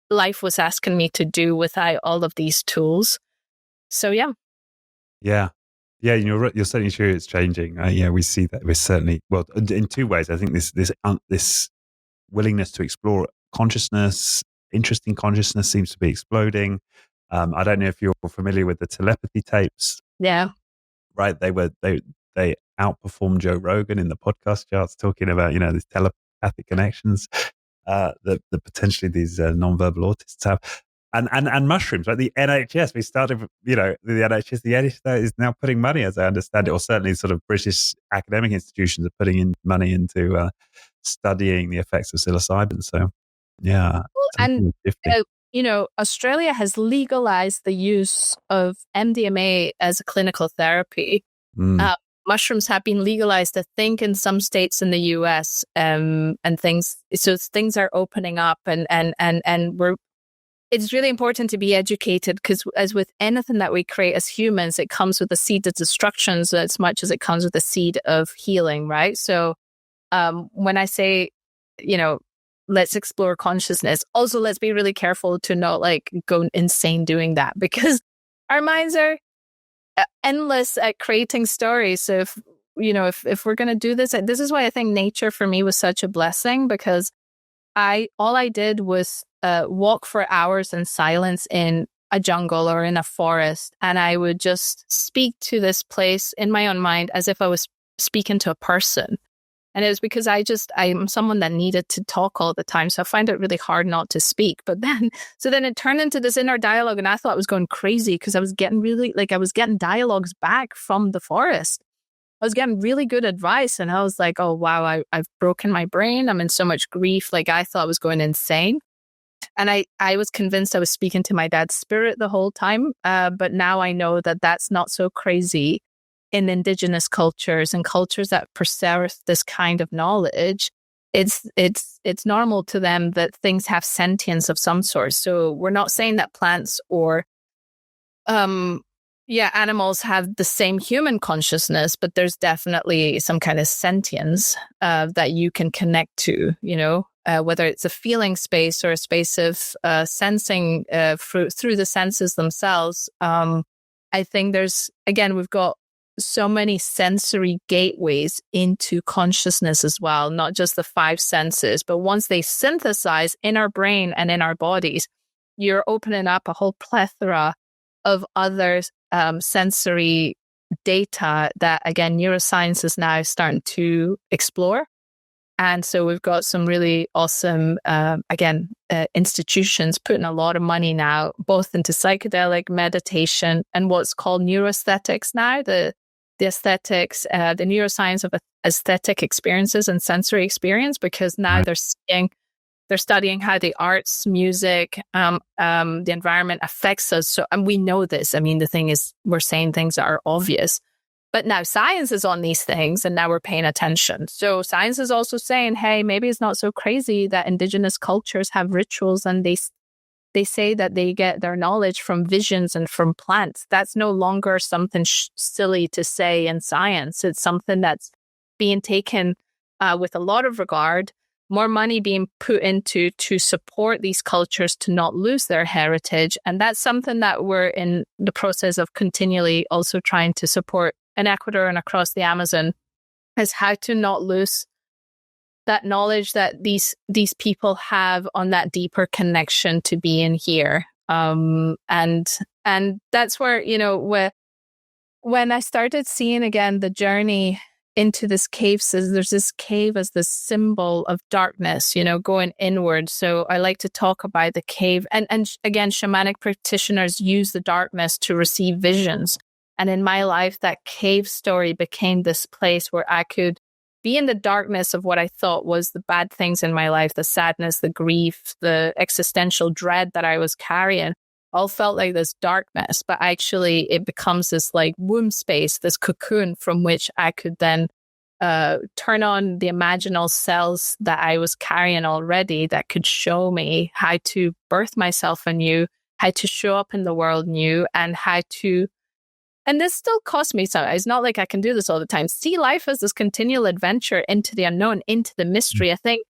life was asking me to do without all of these tools. So yeah. Yeah. Yeah, you're certainly sure it's changing. Yeah, we see that. We're certainly, well, in two ways. I think this willingness to explore consciousness, interesting consciousness, seems to be exploding. I don't know if you're familiar with the telepathy tapes. Yeah. Right? They outperformed Joe Rogan in the podcast charts, talking about these telepathic connections that potentially these non-verbal autists have. And mushrooms, like the NHS, we started, the NHS, the NHS is now putting money, as I understand it, or certainly sort of British academic institutions are putting in money into studying the effects of psilocybin. So, yeah. And, Australia has legalized the use of MDMA as a clinical therapy. Mushrooms have been legalized, I think, in some states in the US, and things. So things are opening up, and it's really important to be educated, because as with anything that we create as humans, it comes with a seed of destruction as much as it comes with a seed of healing, right? So when I say, let's explore consciousness, also let's be really careful to not like go insane doing that, because our minds are endless at creating stories. So if we're going to do this is why I think nature for me was such a blessing, because all I did was walk for hours in silence in a jungle or in a forest, and I would just speak to this place in my own mind as if I was speaking to a person. And it was because I'm someone that needed to talk all the time, so I find it really hard not to speak. But then it turned into this inner dialogue, and I thought I was going crazy, because I was getting dialogues back from the forest. I was getting really good advice, and I was like, oh, wow, I've broken my brain. I'm in so much grief. Like, I thought I was going insane. And I was convinced I was speaking to my dad's spirit the whole time. But now I know that that's not so crazy in Indigenous cultures and cultures that preserve this kind of knowledge. It's normal to them that things have sentience of some sort. So we're not saying that plants or animals have the same human consciousness, but there's definitely some kind of sentience that you can connect to, whether it's a feeling space or a space of sensing through the senses themselves. I think we've got so many sensory gateways into consciousness as well, not just the five senses, but once they synthesize in our brain and in our bodies, you're opening up a whole plethora of other sensory data that, again, neuroscience is now starting to explore. And so we've got some really awesome, institutions putting a lot of money now, both into psychedelic meditation and what's called neuroaesthetics now, the aesthetics, the neuroscience of aesthetic experiences and sensory experience, because now they're studying how the arts, music, the environment affects us. So, and we know this. I mean, the thing is, we're saying things that are obvious, but now science is on these things, and now we're paying attention. So science is also saying, hey, maybe it's not so crazy that Indigenous cultures have rituals, and they say that they get their knowledge from visions and from plants. That's no longer something silly to say in science. It's something that's being taken with a lot of regard, more money being put into to support these cultures to not lose their heritage. And that's something that we're in the process of continually also trying to support in Ecuador and across the Amazon, is how to not lose that knowledge that these people have on that deeper connection to being here. And that's where, when I started seeing again the journey into this cave, says there's this cave as the symbol of darkness, going inward. So I like to talk about the cave. And again, shamanic practitioners use the darkness to receive visions. And in my life, that cave story became this place where I could be in the darkness of what I thought was the bad things in my life, the sadness, the grief, the existential dread that I was carrying. all felt like this darkness, but actually it becomes this like womb space, this cocoon from which I could then turn on the imaginal cells that I was carrying already that could show me how to birth myself anew, how to show up in the world new, and how to, and this still costs me some. It's not like I can do this all the time. See life as this continual adventure into the unknown, into the mystery. I think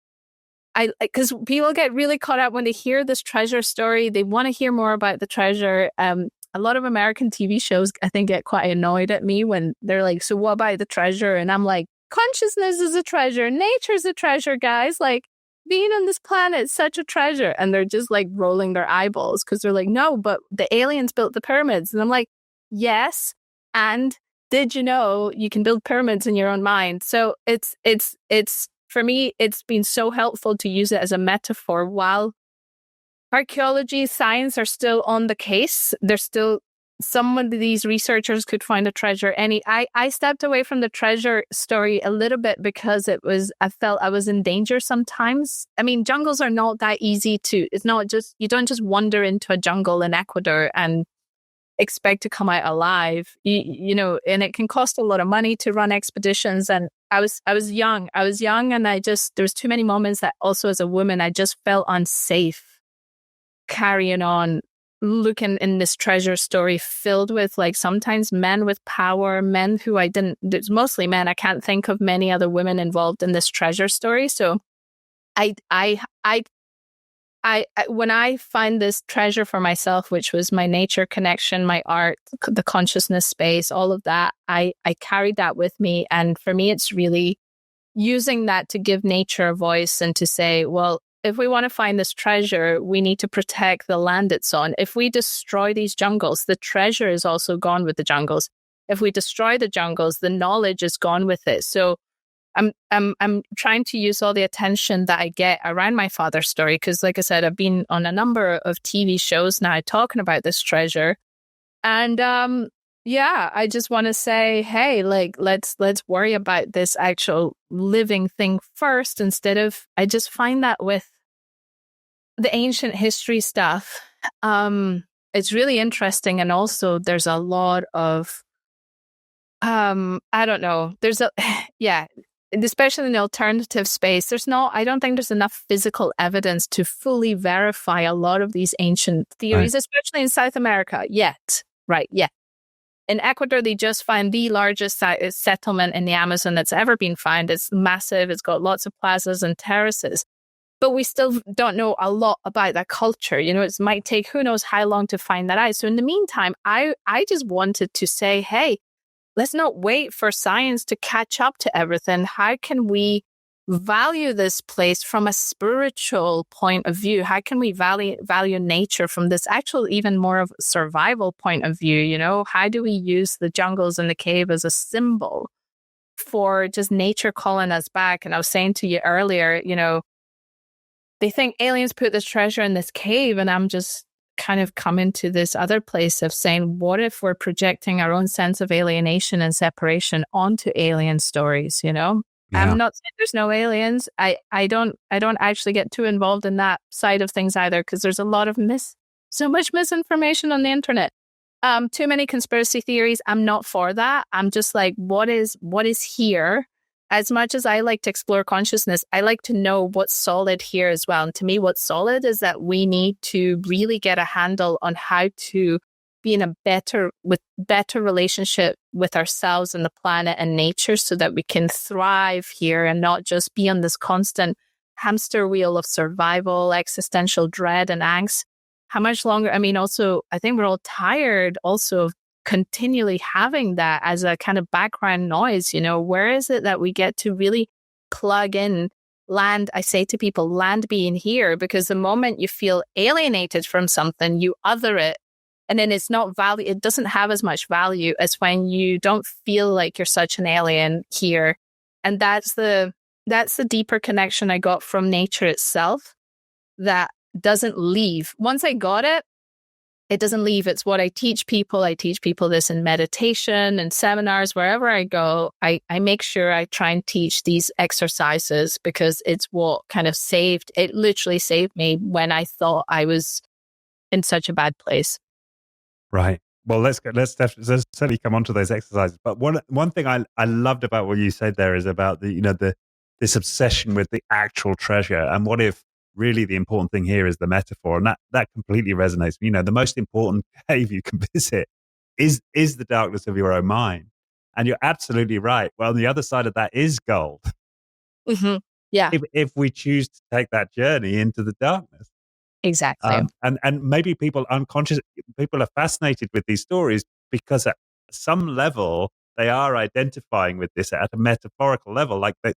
because people get really caught up when they hear this treasure story. They want to hear more about the treasure. A lot of American TV shows, I think, get quite annoyed at me when they're like, so what about the treasure? And I'm like, consciousness is a treasure. Nature's a treasure, guys. Like, being on this planet is such a treasure. And they're just like rolling their eyeballs because they're like, no, but the aliens built the pyramids. And I'm like, yes. And did you know you can build pyramids in your own mind? So it's for me, it's been so helpful to use it as a metaphor. While archaeology, science are still on the case, there's still some of these researchers could find a treasure. I stepped away from the treasure story a little bit because I felt I was in danger sometimes. I mean, jungles are not that easy it's not just, you don't just wander into a jungle in Ecuador and expect to come out alive, you know, and it can cost a lot of money to run expeditions. And I was young and there was too many moments that also as a woman, I just felt unsafe carrying on, looking in this treasure story filled with like sometimes men with power, men who there's mostly men. I can't think of many other women involved in this treasure story. So when I find this treasure for myself, which was my nature connection, my art, the consciousness space, all of that, I carried that with me. And for me, it's really using that to give nature a voice and to say, well, if we want to find this treasure, we need to protect the land it's on. If we destroy these jungles, the treasure is also gone with the jungles. If we destroy the jungles, the knowledge is gone with it. So I'm trying to use all the attention that I get around my father's story, because like I said, I've been on a number of TV shows now talking about this treasure. And I just want to say, hey, like let's worry about this actual living thing first, instead of, I just find that with the ancient history stuff, it's really interesting. And also there's a lot of I don't know, especially in the alternative space, I don't think there's enough physical evidence to fully verify a lot of these ancient theories, especially in South America yet. Right. Yeah. In Ecuador, they just found the largest settlement in the Amazon that's ever been found. It's massive. It's got lots of plazas and terraces. But we still don't know a lot about that culture. You know, it might take who knows how long to find that out. So in the meantime, I just wanted to say, hey, let's not wait for science to catch up to everything. How can we value this place from a spiritual point of view? How can we value nature from this actual, even more of survival point of view? You know, how do we use the jungles and the cave as a symbol for just nature calling us back? And I was saying to you earlier, you know, they think aliens put this treasure in this cave, and I'm just kind of coming to this other place of saying, what if we're projecting our own sense of alienation and separation onto alien stories, you know? Yeah. I'm not saying there's no aliens. I don't actually get too involved in that side of things either, because there's a lot of so much misinformation on the internet. Too many conspiracy theories. I'm not for that. I'm just like, what is here? As much as I like to explore consciousness, I like to know what's solid here as well. And to me, what's solid is that we need to really get a handle on how to be in a better relationship with ourselves and the planet and nature, so that we can thrive here and not just be on this constant hamster wheel of survival, existential dread and angst. How much longer? I mean, also, I think we're all tired also of continually having that as a kind of background noise. You know, where is it that we get to really plug in land? I say to people, land being here, because the moment you feel alienated from something, you other it. And then it's not value. It doesn't have as much value as when you don't feel like you're such an alien here. And that's the deeper connection I got from nature itself that doesn't leave. Once I got it, it doesn't leave. It's what I teach people. I teach people this in meditation and seminars. Wherever I go, I make sure I try and teach these exercises, because it's what kind of it literally saved me when I thought I was in such a bad place. Right. Well, let's certainly come on to those exercises. But one thing I loved about what you said there is about this obsession with the actual treasure, and what if really the important thing here is the metaphor, and that completely resonates. The most important cave you can visit is the darkness of your own mind, and you're absolutely right. Well, the other side of that is gold. Mm-hmm. Yeah, if we choose to take that journey into the darkness. exactly. And maybe people are fascinated with these stories because at some level they are identifying with this at a metaphorical level, but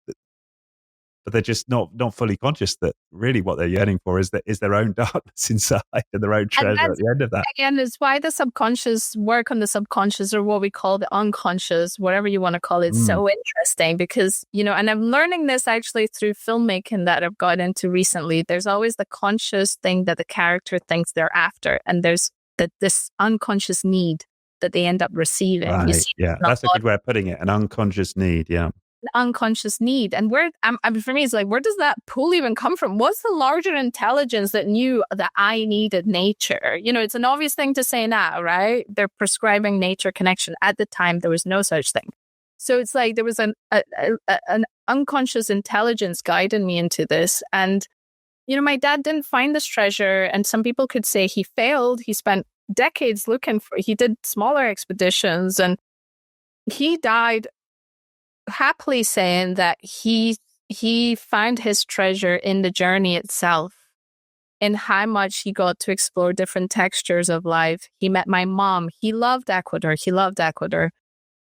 they're just not fully conscious that really what they're yearning for is their own darkness inside and their own treasure at the end of that. Again, is why the subconscious work on the subconscious, or what we call the unconscious, whatever you want to call it, so interesting because, and I'm learning this actually through filmmaking that I've got into recently. There's always the conscious thing that the character thinks they're after, and there's this unconscious need that they end up receiving. Right. Yeah, that's a good way of putting it, an unconscious need, yeah. Unconscious need. And for me, it's like, where does that pull even come from? What's the larger intelligence that knew that I needed nature? It's an obvious thing to say now, right? They're prescribing nature connection. At the time, there was no such thing. So it's like there was an unconscious intelligence guiding me into this. And, my dad didn't find this treasure. And some people could say he failed. He spent decades he did smaller expeditions, and he died happily saying that he found his treasure in the journey itself, in how much he got to explore different textures of life. He met my mom. He loved Ecuador. I love Ecuador.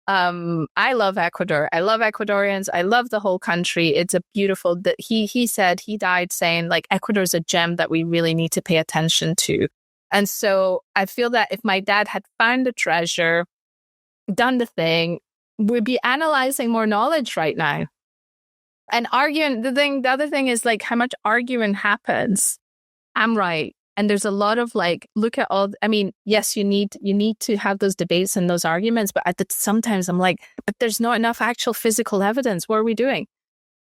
I love Ecuadorians. I love the whole country. It's a beautiful, he said, he died saying, like, Ecuador's a gem that we really need to pay attention to. And so I feel that if my dad had found the treasure, done the thing, we'd be analyzing more knowledge right now. And arguing, the other thing is, like, how much arguing happens. I'm right. And there's a lot of, like, look at all, yes, you need to have those debates and those arguments, but sometimes I'm like, but there's not enough actual physical evidence. What are we doing?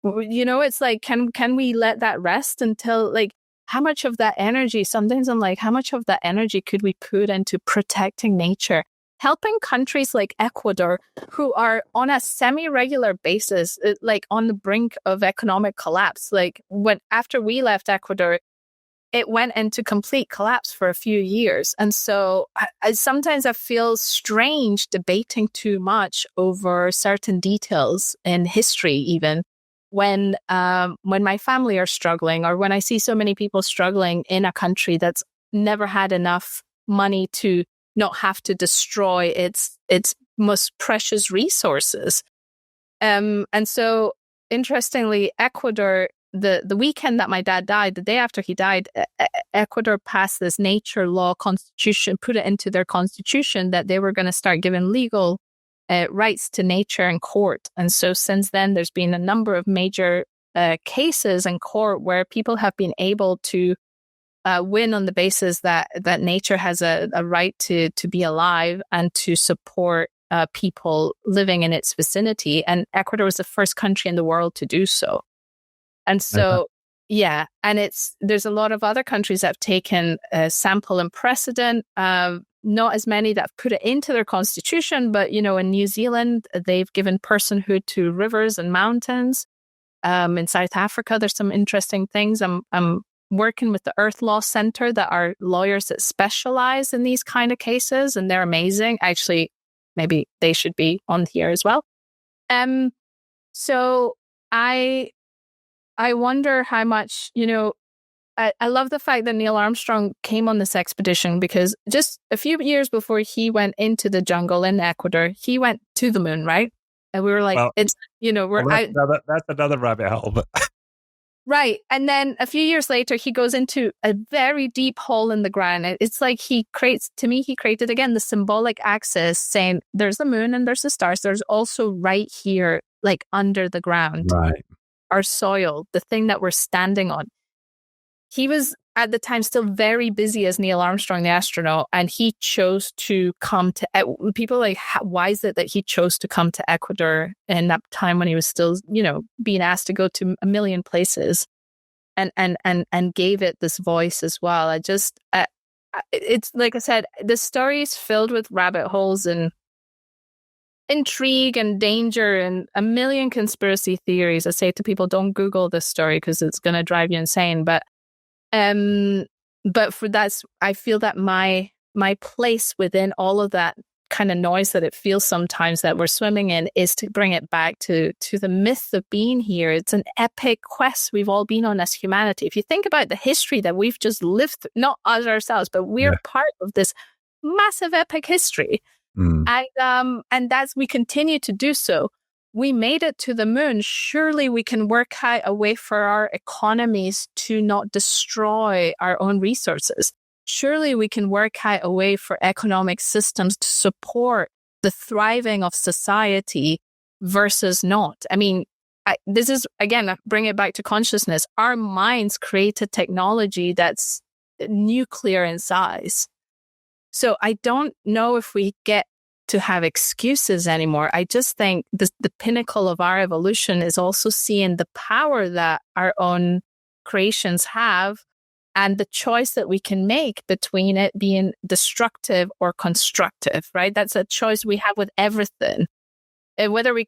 It's like, can we let that rest until, like, how much of that energy, sometimes I'm like, how much of that energy could we put into protecting nature? Helping countries like Ecuador, who are on a semi-regular basis, like on the brink of economic collapse. Like, after we left Ecuador, it went into complete collapse for a few years. And so sometimes I feel strange debating too much over certain details in history, even when my family are struggling, or when I see so many people struggling in a country that's never had enough money to not have to destroy its most precious resources. And so, interestingly, Ecuador, the weekend that my dad died, the day after he died, Ecuador passed this nature law constitution, put it into their constitution that they were going to start giving legal rights to nature in court. And so since then, there's been a number of major cases in court where people have been able to win on the basis that nature has a right to be alive and to support people living in its vicinity. And Ecuador was the first country in the world to do so. And so, yeah, and there's a lot of other countries that have taken a sample and precedent. Not as many that have put it into their constitution, but, in New Zealand, they've given personhood to rivers and mountains. In South Africa, there's some interesting things. I'm working with the Earth Law Center that are lawyers that specialize in these kind of cases, and they're amazing. Actually, maybe they should be on here as well. So I wonder how much, I love the fact that Neil Armstrong came on this expedition, because just a few years before he went into the jungle in Ecuador, he went to the moon, right? And we were like, we're out. That's another rabbit hole. But right. And then a few years later, he goes into a very deep hole in the ground. It's like he created, again, the symbolic axis, saying there's the moon and there's the stars. There's also right here, like under the ground, right, our soil, the thing that we're standing on. He was at the time still very busy as Neil Armstrong, the astronaut, and he chose to come to, people like, why is it that he chose to come to Ecuador in that time when he was still, being asked to go to a million places, and gave it this voice as well. it's like I said, the story is filled with rabbit holes and intrigue and danger and a million conspiracy theories. I say to people, don't Google this story because it's going to drive you insane. But for that, I feel that my place within all of that kind of noise that it feels sometimes that we're swimming in is to bring it back to the myth of being here. It's an epic quest we've all been on as humanity. If you think about the history that we've just lived through, not us ourselves, but we're part of this massive epic history. And as we continue to do so, we made it to the moon. Surely we can work out a way for our economies to not destroy our own resources. Surely we can work out a way for economic systems to support the thriving of society versus not. I mean, this is, again, bring it back to consciousness. Our minds created technology that's nuclear in size. So I don't know if we get to have excuses anymore. I just think the pinnacle of our evolution is also seeing the power that our own creations have and the choice that we can make between it being destructive or constructive, right? That's a choice we have with everything. And whether we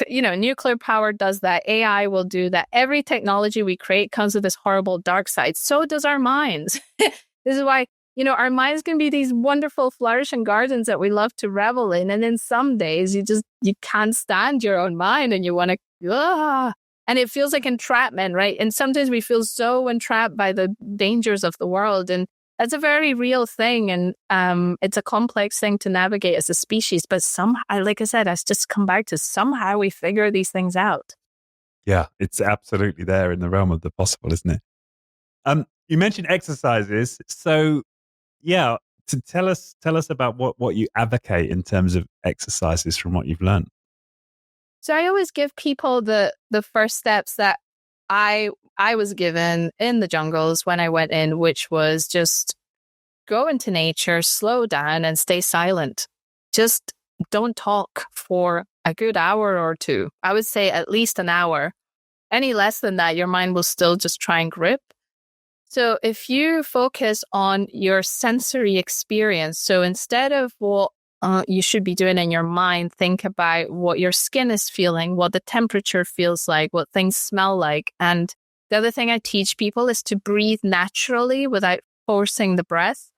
nuclear power does that, AI will do that. Every technology we create comes with this horrible dark side. So does our minds. This is why, our minds can be these wonderful flourishing gardens that we love to revel in. And then some days you can't stand your own mind and you want to, and it feels like entrapment, right? And sometimes we feel so entrapped by the dangers of the world. And that's a very real thing. And it's a complex thing to navigate as a species. But somehow, like I said, I just come back to somehow we figure these things out. Yeah, it's absolutely there in the realm of the possible, isn't it? You mentioned exercises. So, yeah, to tell us about what you advocate in terms of exercises from what you've learned. So I always give people the first steps that I was given in the jungles when I went in, which was just go into nature, slow down and stay silent. Just don't talk for a good hour or two. I would say at least an hour. Any less than that, your mind will still just try and grip. So if you focus on your sensory experience, so instead of what you should be doing in your mind, think about what your skin is feeling, what the temperature feels like, what things smell like. And the other thing I teach people is to breathe naturally without forcing the breath.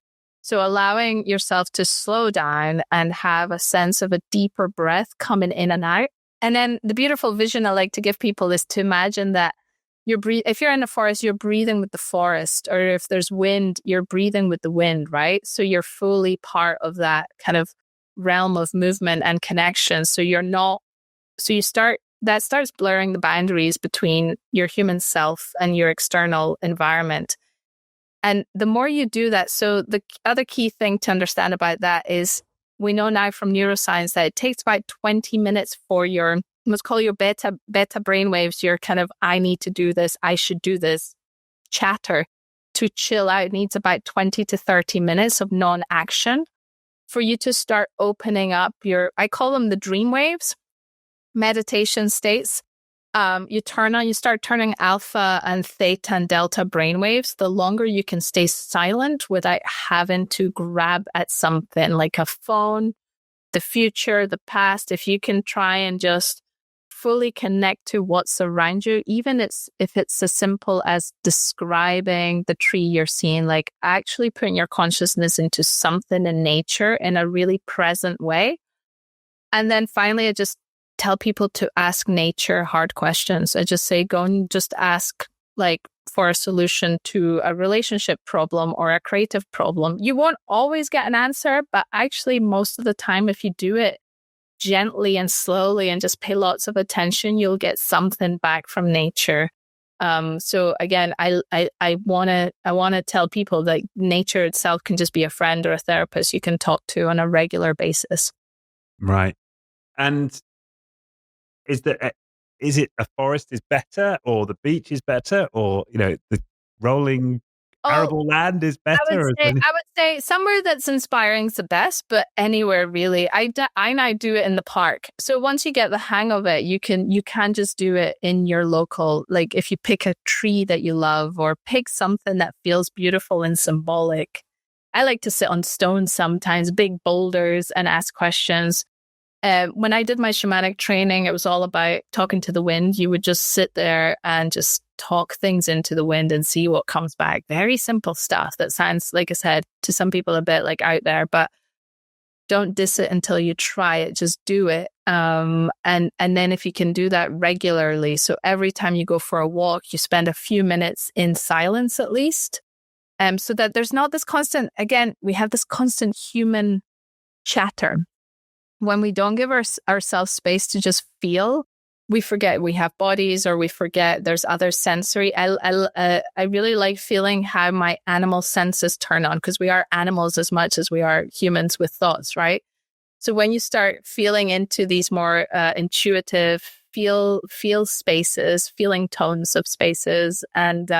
So allowing yourself to slow down and have a sense of a deeper breath coming in and out. And then the beautiful vision I like to give people is to imagine that if you're in the forest, you're breathing with the forest, or if there's wind, you're breathing with the wind, right? So you're fully part of that kind of realm of movement and connection. So that starts blurring the boundaries between your human self and your external environment. And the more you do that, so the other key thing to understand about that is we know now from neuroscience that it takes about 20 minutes for your, let's call your beta brainwaves, your kind of, I need to do this, I should do this chatter to chill out. It needs about 20 to 30 minutes of non-action for you to start opening up I call them the dream waves, meditation states. You start turning alpha and theta and delta brainwaves. The longer you can stay silent without having to grab at something like a phone, the future, the past, if you can try and just fully connect to what's around you, even if it's as simple as describing the tree you're seeing, like actually putting your consciousness into something in nature in a really present way. And then finally, I just tell people to ask nature hard questions. I just say, go and just ask for a solution to a relationship problem or a creative problem. You won't always get an answer, but actually most of the time, if you do it gently and slowly and just pay lots of attention, you'll get something back from nature. So again, I want to tell people that nature itself can just be a friend or a therapist you can talk to on a regular basis. Right. And is it a forest is better, or the beach is better, or the rolling arable land is better? I would say somewhere that's inspiring is the best, but anywhere really. I now do it in the park. So once you get the hang of it, you can just do it in your local. Like if you pick a tree that you love, or pick something that feels beautiful and symbolic, I like to sit on stones sometimes, big boulders, and ask questions. When I did my shamanic training, it was all about talking to the wind. You would just sit there and just talk things into the wind and see what comes back. Very simple stuff that sounds, like I said, to some people a bit like out there, but don't diss it until you try it. Just do it. And then if you can do that regularly, so every time you go for a walk, you spend a few minutes in silence at least, so that there's not this constant, again, we have this constant human chatter. When we don't give ourselves space to just feel, we forget we have bodies, or we forget there's other sensory. I really like feeling how my animal senses turn on, because we are animals as much as we are humans with thoughts, right? So when you start feeling into these more intuitive feel spaces, feeling tones of spaces, and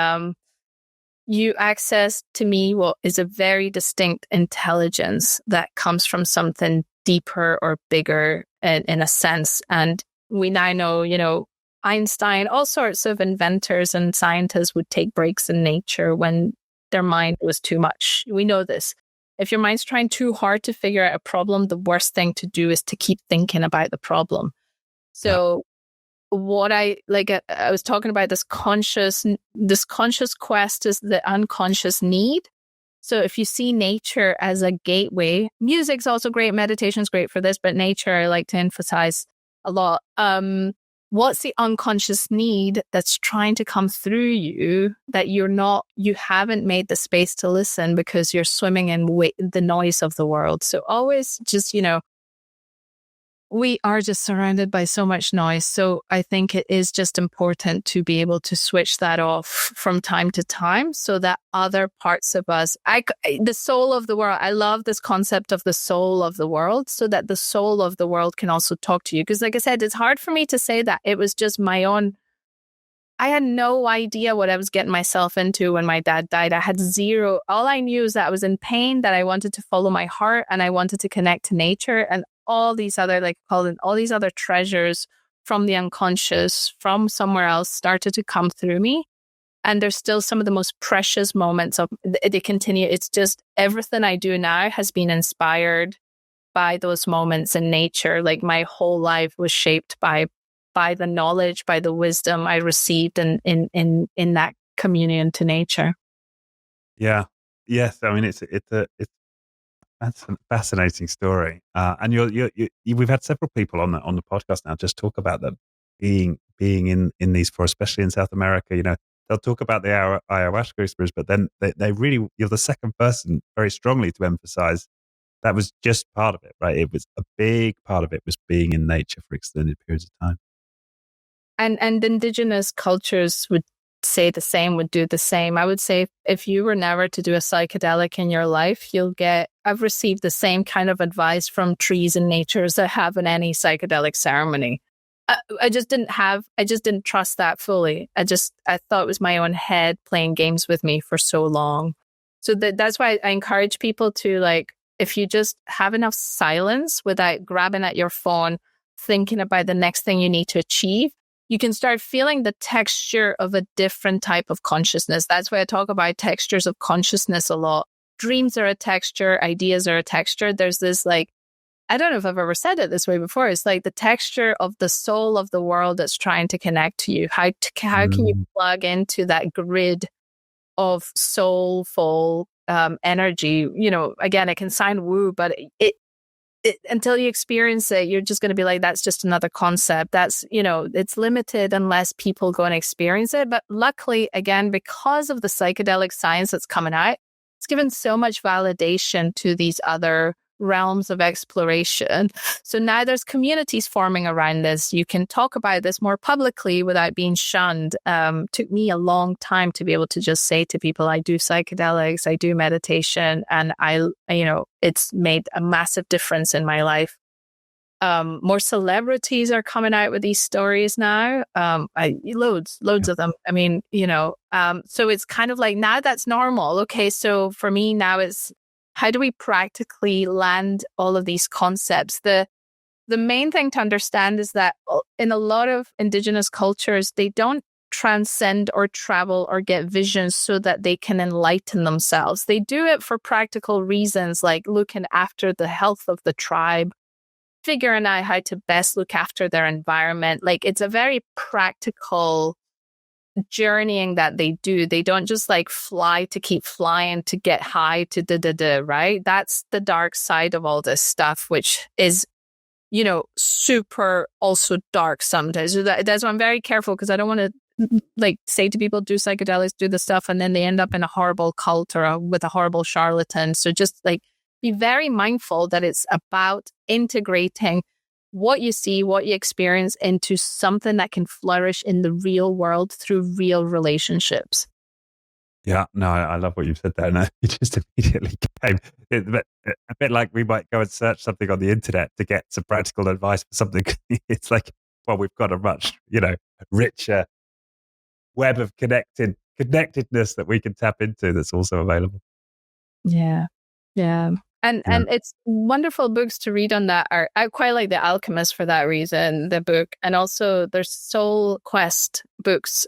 you access, to me, what is a very distinct intelligence that comes from something deeper or bigger in a sense. And we now know, Einstein, all sorts of inventors and scientists would take breaks in nature when their mind was too much. We know this. If your mind's trying too hard to figure out a problem, the worst thing to do is to keep thinking about the problem. So what I was talking about, this conscious quest is the unconscious need. So if you see nature as a gateway, music's also great, meditation's great for this, but nature I like to emphasize a lot. What's the unconscious need that's trying to come through you that you haven't made the space to listen because you're swimming in the noise of the world? So always just, we are just surrounded by so much noise. So I think it is just important to be able to switch that off from time to time, so that other parts of us, the soul of the world, I love this concept of the soul of the world, so that the soul of the world can also talk to you. Because like I said, it's hard for me to say that. It was just my own, I had no idea what I was getting myself into when my dad died. I had zero, all I knew is that I was in pain, that I wanted to follow my heart, and I wanted to connect to nature, and all these other, all these other treasures from the unconscious, from somewhere else, started to come through me. And there's still some of the most precious moments of, they continue. It's just everything I do now has been inspired by those moments in nature. Like my whole life was shaped by the knowledge, by the wisdom I received in that communion to nature. Yeah. Yes. I mean, that's a fascinating story, and we've had several people on the podcast now just talk about them being in these forests, especially in South America. They'll talk about the ayahuasca experience, but then they really, you're the second person very strongly to emphasize that was just part of it, right? It was a big part of it was being in nature for extended periods of time. And indigenous cultures would say the same, would do the same. I would say if you were never to do a psychedelic in your life, I've received the same kind of advice from trees and nature as I have in any psychedelic ceremony. I just didn't trust that fully. I thought it was my own head playing games with me for so long. So that's why I encourage people to, if you just have enough silence without grabbing at your phone, thinking about the next thing you need to achieve, you can start feeling the texture of a different type of consciousness. That's why I talk about textures of consciousness a lot. Dreams are a texture, ideas are a texture. There's this, I don't know if I've ever said it this way before. It's like the texture of the soul of the world that's trying to connect to you. How can you plug into that grid of soulful energy? Again, it can sound woo, but it until you experience it, you're just going to be like, that's just another concept. That's, it's limited unless people go and experience it. But luckily, again, because of the psychedelic science that's coming out, it's given so much validation to these other realms of exploration. So now there's communities forming around this. You can talk about this more publicly without being shunned. Took me a long time to be able to just say to people, I do psychedelics, I do meditation, and it's made a massive difference in my life. More celebrities are coming out with these stories now. Loads of them. I mean, so it's kind of like, now that's normal. Okay, so for me now it's, how do we practically land all of these concepts? The main thing to understand is that in a lot of indigenous cultures, they don't transcend or travel or get visions so that they can enlighten themselves. They do it for practical reasons, like looking after the health of the tribe, figuring out how to best look after their environment. Like, it's a very practical journeying that they do. They don't just like fly to keep flying to get high to right? That's the dark side of all this stuff, which is, you know, super also dark sometimes. So that's why I'm very careful, because I don't want to like say to people, do psychedelics, do the stuff, and then they end up in a horrible cult or with a horrible charlatan. So just like be very mindful that it's about integrating what you see, what you experience into something that can flourish in the real world through real relationships. Yeah, no, I love what you've said there. And it just immediately came a bit like we might go and search something on the internet to get some practical advice for something. It's like, well, we've got a much, you know, richer web of connectedness that we can tap into that's also available. Yeah. And it's wonderful books to read on that. I quite like The Alchemist for that reason, the book. And also there's Soul Quest books.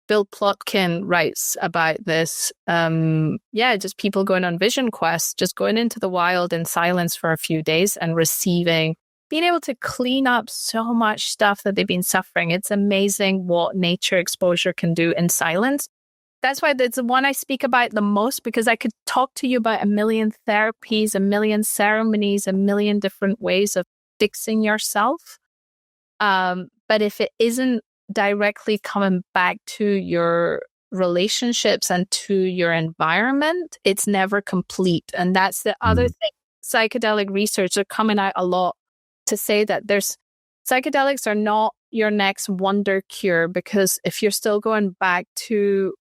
Bill Plotkin writes about this. Just people going on vision quests, just going into the wild in silence for a few days and being able to clean up so much stuff that they've been suffering. It's amazing what nature exposure can do in silence. That's why it's the one I speak about the most, because I could talk to you about a million therapies, a million ceremonies, a million different ways of fixing yourself. But if it isn't directly coming back to your relationships and to your environment, it's never complete. And that's the other thing. Psychedelic research are coming out a lot to say that psychedelics are not your next wonder cure, because if you're still going back to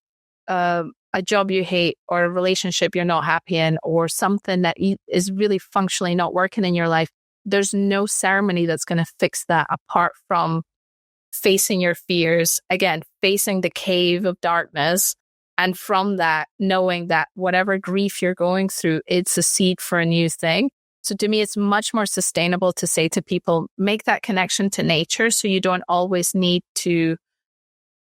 a job you hate or a relationship you're not happy in or something that is really functionally not working in your life, there's no ceremony that's going to fix that apart from facing your fears, again, facing the cave of darkness. And from that, knowing that whatever grief you're going through, it's a seed for a new thing. So to me, it's much more sustainable to say to people, make that connection to nature so you don't always need to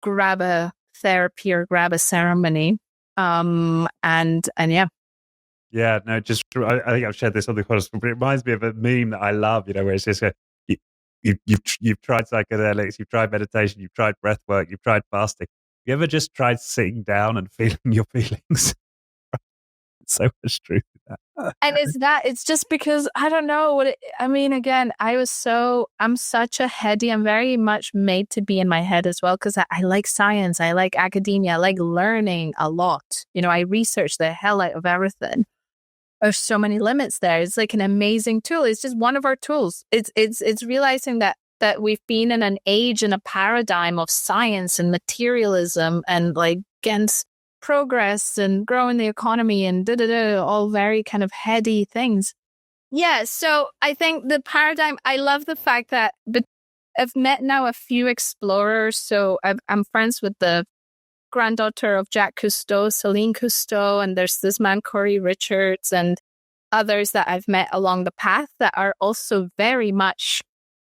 grab a therapy or grab a ceremony. Yeah, no, just I think I've shared this on the podcast, but it reminds me of a meme that I love, you know, where it's just you've tried psychedelics, you've tried meditation, you've tried breath work, you've tried fasting. You ever just tried sitting down and feeling your feelings? So much truth in that. And it's just because I don't know again, I'm such a heady, I'm very much made to be in my head as well, because I like science, I like academia, I like learning a lot. You know, I research the hell out of everything. There's so many limits there. It's like an amazing tool. It's just one of our tools. It's realizing that we've been in an age and a paradigm of science and materialism and like against progress and growing the economy and all very kind of heady things. Yeah, so I think the paradigm, I love the fact that I've met now a few explorers. So I'm friends with the granddaughter of Jacques Cousteau, Céline Cousteau, and there's this man, Corey Richards, and others that I've met along the path that are also very much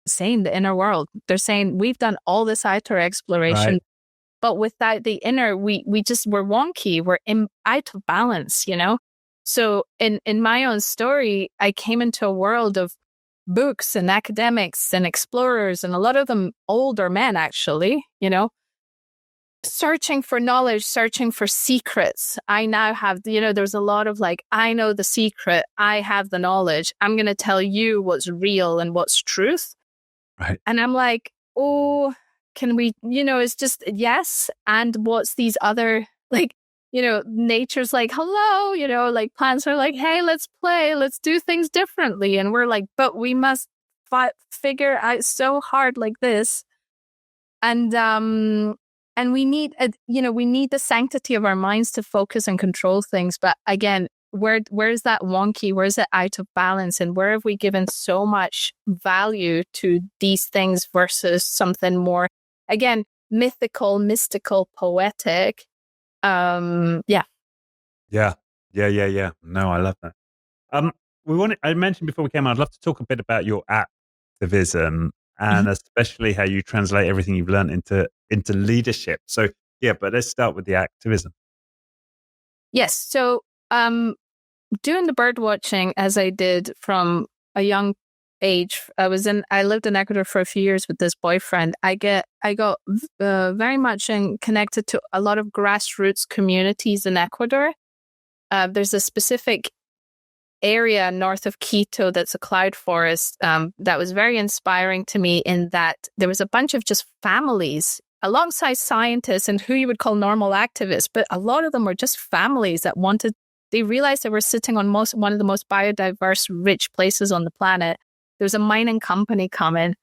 saying the inner world. They're saying, we've done all this outer exploration, right, but without the inner, we're wonky, we're out of balance, you know? So in my own story, I came into a world of books and academics and explorers, and a lot of them older men, actually, you know, searching for knowledge, searching for secrets. I now have, there's a lot of like, I know the secret, I have the knowledge, I'm going to tell you what's real and what's truth. Right. And I'm like, oh, can we, it's just, yes. And what's these other, like, nature's like, hello, like plants are like, hey, let's play, let's do things differently. And we're like, but we must figure out so hard like this. And we need, we need the sanctity of our minds to focus and control things. But again, where's that wonky? Where's it out of balance? And where have we given so much value to these things versus something more, again, mythical, mystical, poetic? Yeah. No, I love that. I mentioned before we came on, I'd love to talk a bit about your activism and especially how you translate everything you've learned into into leadership. So yeah, but let's start with the activism. Yes. So doing the bird watching as I did from a young age, I lived in Ecuador for a few years with this boyfriend. I got very much connected to a lot of grassroots communities in Ecuador. There's a specific area north of Quito that's a cloud forest that was very inspiring to me, in that there was a bunch of just families alongside scientists and who you would call normal activists, but a lot of them were just families that they realized they were sitting on one of the most biodiverse, rich places on the planet. There was a mining company coming,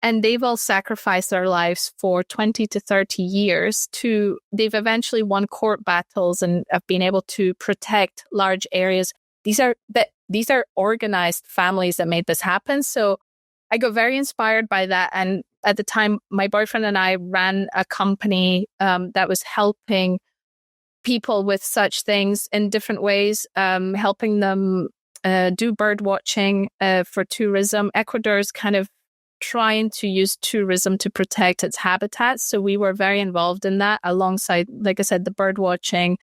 and they've all sacrificed their lives for 20 to 30 years they've eventually won court battles and have been able to protect large areas. These are organized families that made this happen. So I got very inspired by that. And at the time, my boyfriend and I ran a company that was helping people with such things in different ways, helping them do bird watching for tourism. Ecuador's kind of trying to use tourism to protect its habitats. So we were very involved in that alongside, like I said, the bird watching.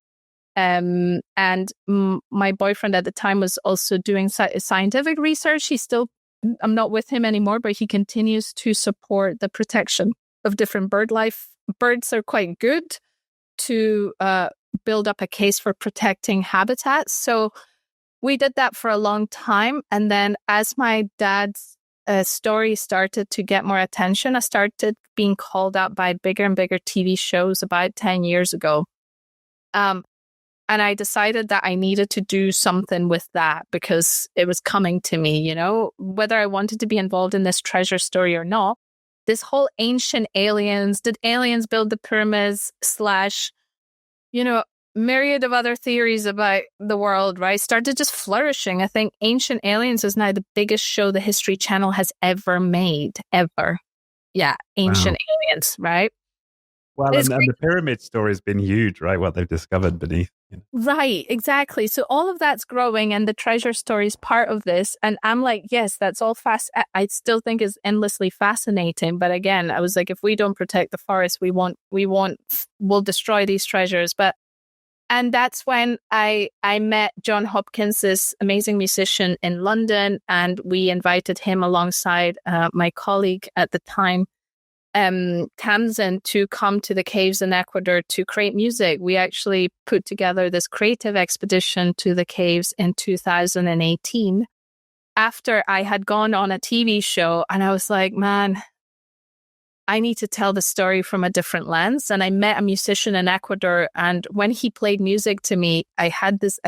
And my boyfriend at the time was also doing scientific research. I'm not with him anymore, but he continues to support the protection of different bird life. Birds are quite good to build up a case for protecting habitats. So we did that for a long time. And then as my dad's story started to get more attention, I started being called out by bigger and bigger TV shows about 10 years ago. And I decided that I needed to do something with that because it was coming to me, whether I wanted to be involved in this treasure story or not. This whole ancient aliens, did aliens build the pyramids / myriad of other theories about the world, right, started just flourishing. I think Ancient Aliens is now the biggest show the History Channel has ever made, ever. Yeah, Ancient Aliens, right? Well, and the pyramid story has been huge, right? What they've discovered beneath. Right, exactly. So all of that's growing, and the treasure story is part of this. And I'm like, yes, that's all fast. I still think is endlessly fascinating. But again, I was like, if we don't protect the forest, we'll destroy these treasures. And that's when I met John Hopkins, this amazing musician in London, and we invited him alongside my colleague at the time, Tamsin, to come to the caves in Ecuador to create music. We actually put together this creative expedition to the caves in 2018 after I had gone on a TV show, and I was like, man, I need to tell the story from a different lens. And I met a musician in Ecuador, and when he played music to me, I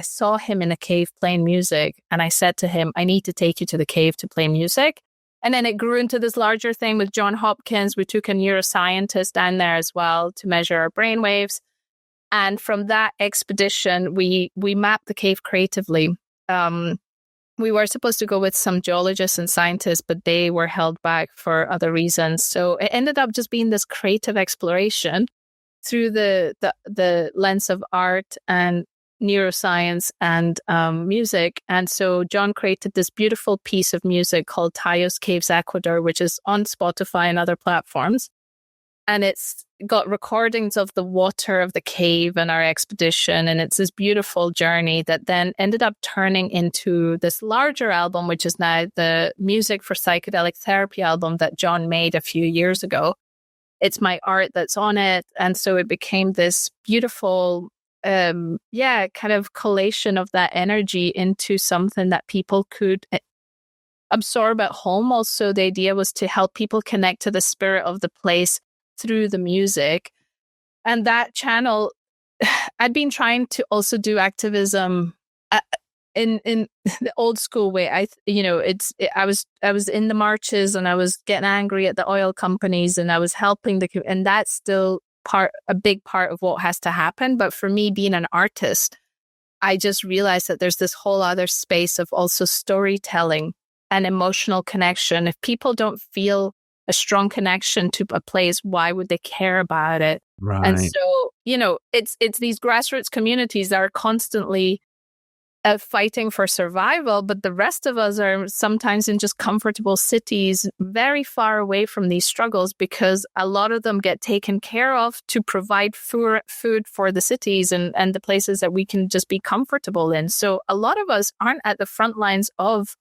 saw him in a cave playing music, and I said to him, I need to take you to the cave to play music. And then it grew into this larger thing with John Hopkins. We took a neuroscientist down there as well to measure our brainwaves. And from that expedition, we mapped the cave creatively. We were supposed to go with some geologists and scientists, but they were held back for other reasons. So it ended up just being this creative exploration through the lens of art and neuroscience and music. And so John created this beautiful piece of music called Taio's Caves Ecuador, which is on Spotify and other platforms. And it's got recordings of the water of the cave and our expedition. And it's this beautiful journey that then ended up turning into this larger album, which is now the Music for Psychedelic Therapy album that John made a few years ago. It's my art that's on it. And so it became this beautiful, kind of collation of that energy into something that people could absorb at home. Also, the idea was to help people connect to the spirit of the place through the music. And that channel, I'd been trying to also do activism in the old school way. I was in the marches, and I was getting angry at the oil companies, and I was helping and that's still a big part of what has to happen. But for me, being an artist, I just realized that there's this whole other space of also storytelling and emotional connection. If people don't feel a strong connection to a place, why would they care about it? Right. And so, it's these grassroots communities that are constantly fighting for survival, but the rest of us are sometimes in just comfortable cities very far away from these struggles, because a lot of them get taken care of to provide food for the cities and the places that we can just be comfortable in. So a lot of us aren't at the front lines of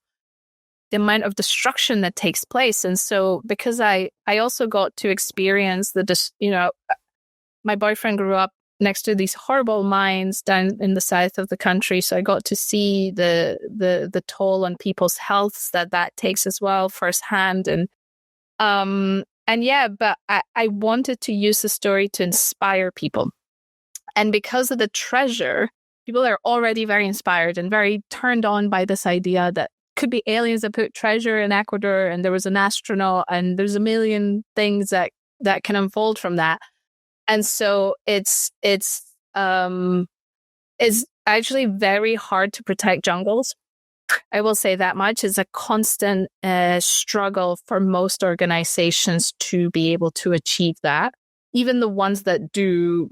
the amount of destruction that takes place. And so because I also got to experience my boyfriend grew up next to these horrible mines down in the south of the country. So I got to see the toll on people's health that takes as well firsthand. But I wanted to use the story to inspire people. And because of the treasure, people are already very inspired and very turned on by this idea that could be aliens that put treasure in Ecuador, and there was an astronaut, and there's a million things that can unfold from that. And so it's actually very hard to protect jungles. I will say that much. It's a constant struggle for most organizations to be able to achieve that. Even the ones that do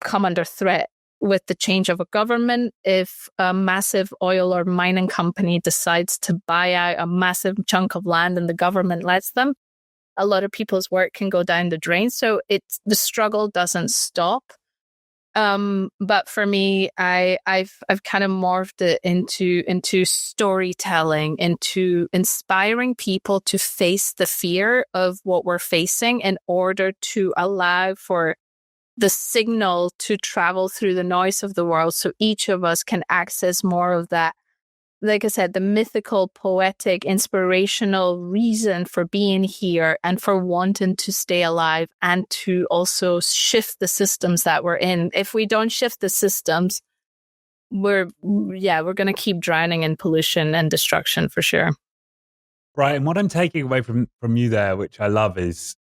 come under threat with the change of a government, if a massive oil or mining company decides to buy out a massive chunk of land and the government lets them, a lot of people's work can go down the drain. So the struggle doesn't stop. But for me, I've kind of morphed it into storytelling, into inspiring people to face the fear of what we're facing in order to allow for the signal to travel through the noise of the world, so each of us can access more of that, like I said, the mythical, poetic, inspirational reason for being here and for wanting to stay alive, and to also shift the systems that we're in. If we don't shift the systems, we're going to keep drowning in pollution and destruction for sure. Right. And what I'm taking away from you there, which I love, is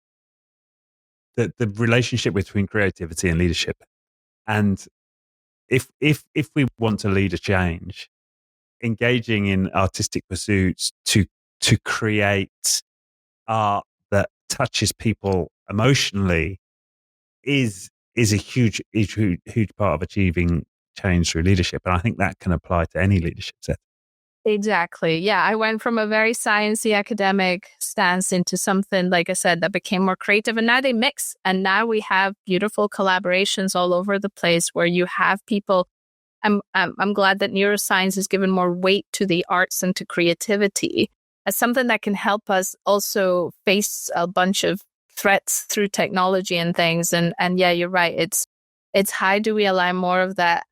that the relationship between creativity and leadership. And if we want to lead a change, engaging in artistic pursuits to create art that touches people emotionally is a huge part of achieving change through leadership. And I think that can apply to any leadership set. Exactly. Yeah, I went from a very sciencey academic stance into something, like I said, that became more creative. And now they mix. And now we have beautiful collaborations all over the place where you have people. I'm glad that neuroscience has given more weight to the arts and to creativity as something that can help us also face a bunch of threats through technology and things. And yeah, you're right. It's how do we allow more of that?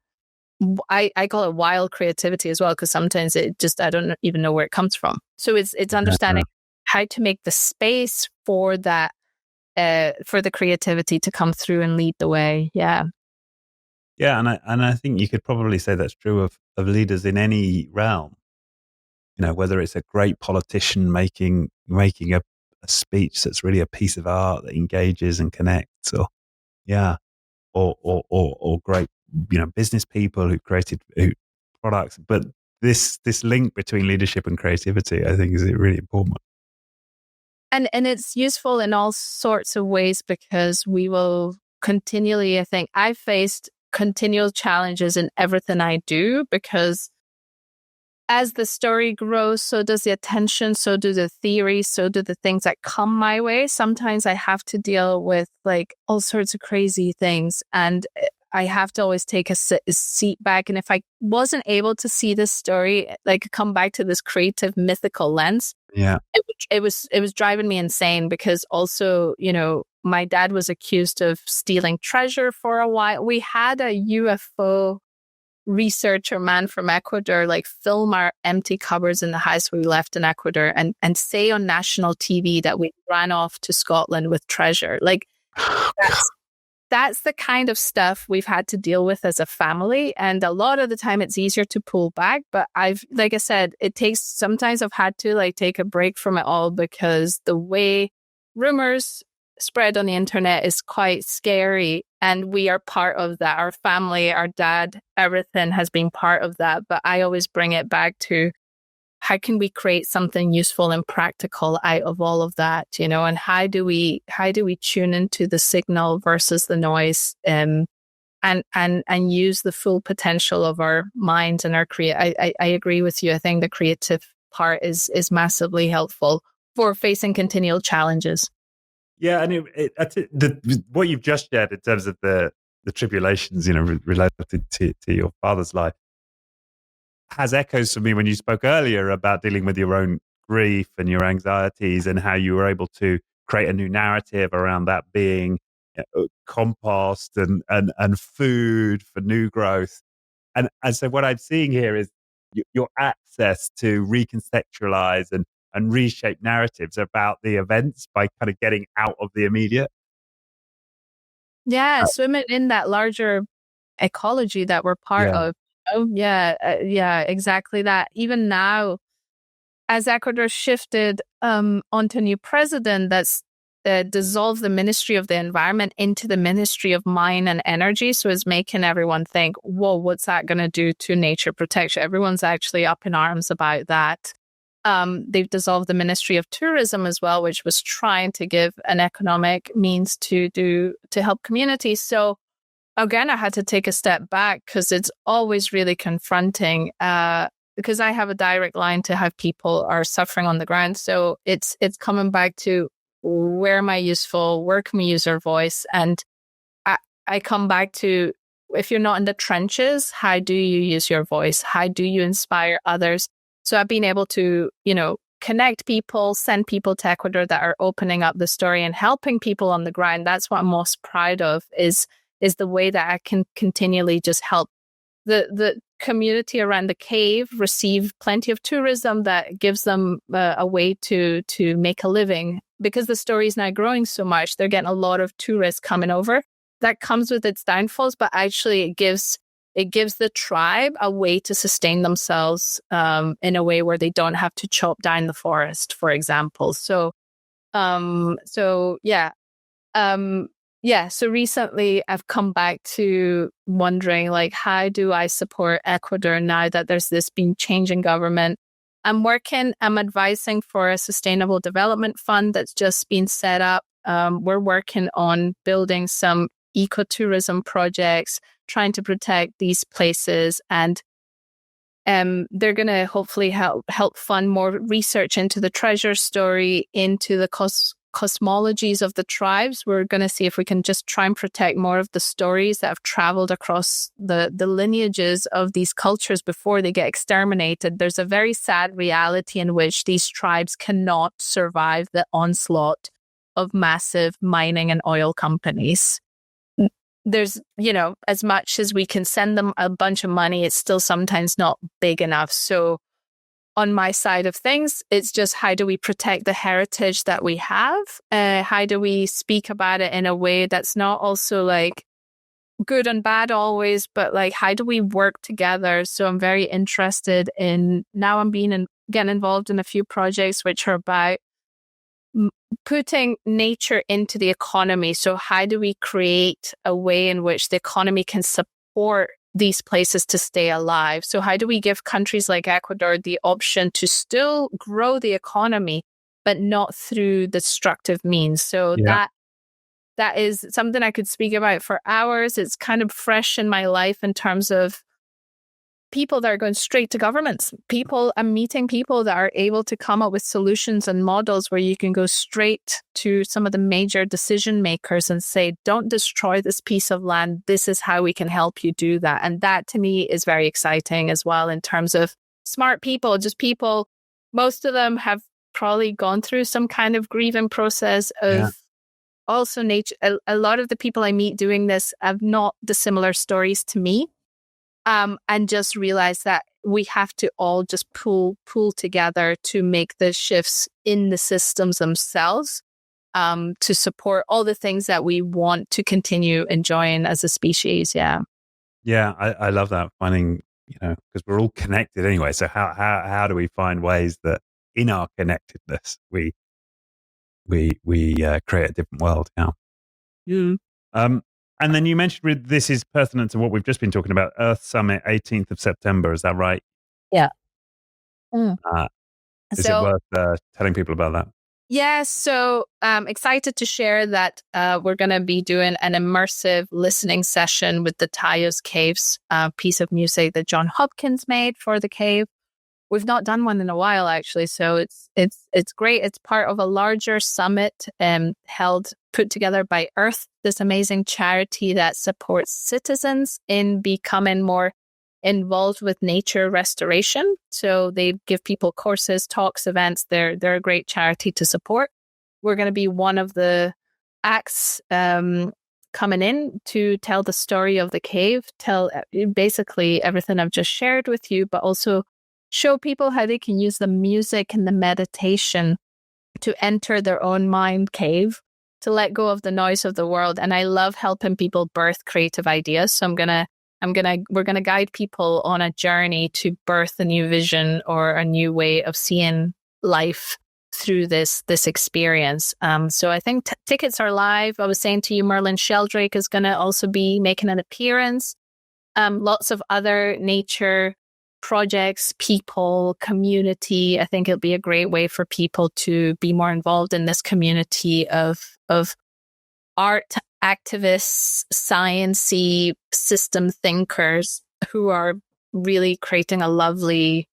I call it wild creativity as well, because sometimes I don't even know where it comes from. So it's understanding how to make the space for that, for the creativity to come through and lead the way. Yeah. Yeah, and I think you could probably say that's true of leaders in any realm. You know, whether it's a great politician making a speech that's really a piece of art that engages and connects, or great, business people who created products. But this link between leadership and creativity, I think, is really important. And it's useful in all sorts of ways, because we will continually, I think, I've faced continual challenges in everything I do, because as the story grows, so does the attention, so do the theories, so do the things that come my way. Sometimes I have to deal with like all sorts of crazy things, and I have to always take a seat back. And if I wasn't able to see this story, like come back to this creative, mythical lens, it was driving me insane, because also, my dad was accused of stealing treasure for a while. We had a UFO researcher man from Ecuador film our empty cupboards in the house we left in Ecuador and say on national TV that we ran off to Scotland with treasure. That's the kind of stuff we've had to deal with as a family. And a lot of the time it's easier to pull back. But like I said, sometimes I've had to take a break from it all, because the way rumors spread on the internet is quite scary. And we are part of that. Our family, our dad, everything has been part of that. But I always bring it back to how can we create something useful and practical out of all of that, and how do we tune into the signal versus the noise? and use the full potential of our minds and our I agree with you. I think the creative part is massively helpful for facing continual challenges. Yeah, and what you've just shared in terms of the tribulations, related to your father's life, has echoes for me when you spoke earlier about dealing with your own grief and your anxieties, and how you were able to create a new narrative around that being compost and food for new growth. And so what I'm seeing here is your access to recontextualize and reshape narratives about the events by kind of getting out of the immediate. Yeah, swimming in that larger ecology that we're part of. Oh, yeah, exactly that. Even now, as Ecuador shifted onto a new president that's dissolved the Ministry of the Environment into the Ministry of Mine and Energy, so it's making everyone think, whoa, what's that going to do to nature protection? Everyone's actually up in arms about that. They've dissolved the Ministry of Tourism as well, which was trying to give an economic means to help communities. So again, I had to take a step back because it's always really confronting. Because I have a direct line to how people are suffering on the ground. So it's coming back to, where am I useful? Where can we use our voice? And I come back to, if you're not in the trenches, how do you use your voice? How do you inspire others? So I've been able to, connect people, send people to Ecuador that are opening up the story and helping people on the ground. That's what I'm most proud of, is the way that I can continually just help the community around the cave receive plenty of tourism that gives them a way to make a living. Because the story is now growing so much, they're getting a lot of tourists coming over. That comes with its downfalls, but actually it gives the tribe a way to sustain themselves in a way where they don't have to chop down the forest, for example. So recently I've come back to wondering, how do I support Ecuador now that there's this been change in government? I'm advising for a sustainable development fund that's just been set up. We're working on building some ecotourism projects, trying to protect these places, and they're going to hopefully help fund more research into the treasure story, into the cosmologies of the tribes. We're going to see if we can just try and protect more of the stories that have traveled across the lineages of these cultures before they get exterminated. There's a very sad reality in which these tribes cannot survive the onslaught of massive mining and oil companies. There's, as much as we can send them a bunch of money, it's still sometimes not big enough. So on my side of things, it's just, how do we protect the heritage that we have? How do we speak about it in a way that's not also good and bad always, but how do we work together? So I'm very interested in, now I'm getting involved in a few projects which are about putting nature into the economy. So how do we create a way in which the economy can support these places to stay alive? So how do we give countries like Ecuador the option to still grow the economy, but not through destructive means? So that is something I could speak about for hours. It's kind of fresh in my life in terms of people that are going straight to governments. I'm meeting people that are able to come up with solutions and models where you can go straight to some of the major decision makers and say, don't destroy this piece of land. This is how we can help you do that. And that to me is very exciting as well, in terms of smart people, just people. Most of them have probably gone through some kind of grieving process of also nature. A lot of the people I meet doing this have not dissimilar stories to me. And just realize that we have to all just pull together to make the shifts in the systems themselves, to support all the things that we want to continue enjoying as a species. Yeah, I love that, finding, because we're all connected anyway. So how do we find ways that in our connectedness we create a different world? And then you mentioned, this is pertinent to what we've just been talking about, Earth Summit, 18th of September. Is that right? Yeah. Is it worth telling people about that? Yeah, so excited to share that we're going to be doing an immersive listening session with the Taio's Caves, piece of music that John Hopkins made for the cave. We've not done one in a while, actually, so it's great. It's part of a larger summit put together by Earth, this amazing charity that supports citizens in becoming more involved with nature restoration. So they give people courses, talks, events. They're a great charity to support. We're going to be one of the acts coming in to tell the story of the cave, tell basically everything I've just shared with you, but also show people how they can use the music and the meditation to enter their own mind cave, to let go of the noise of the world. And I love helping people birth creative ideas. So we're gonna guide people on a journey to birth a new vision or a new way of seeing life through this experience. So I think tickets are live. I was saying to you, Merlin Sheldrake is going to also be making an appearance. Lots of other nature projects, people, community. I think it'll be a great way for people to be more involved in this community of art activists, sciencey system thinkers who are really creating a lovely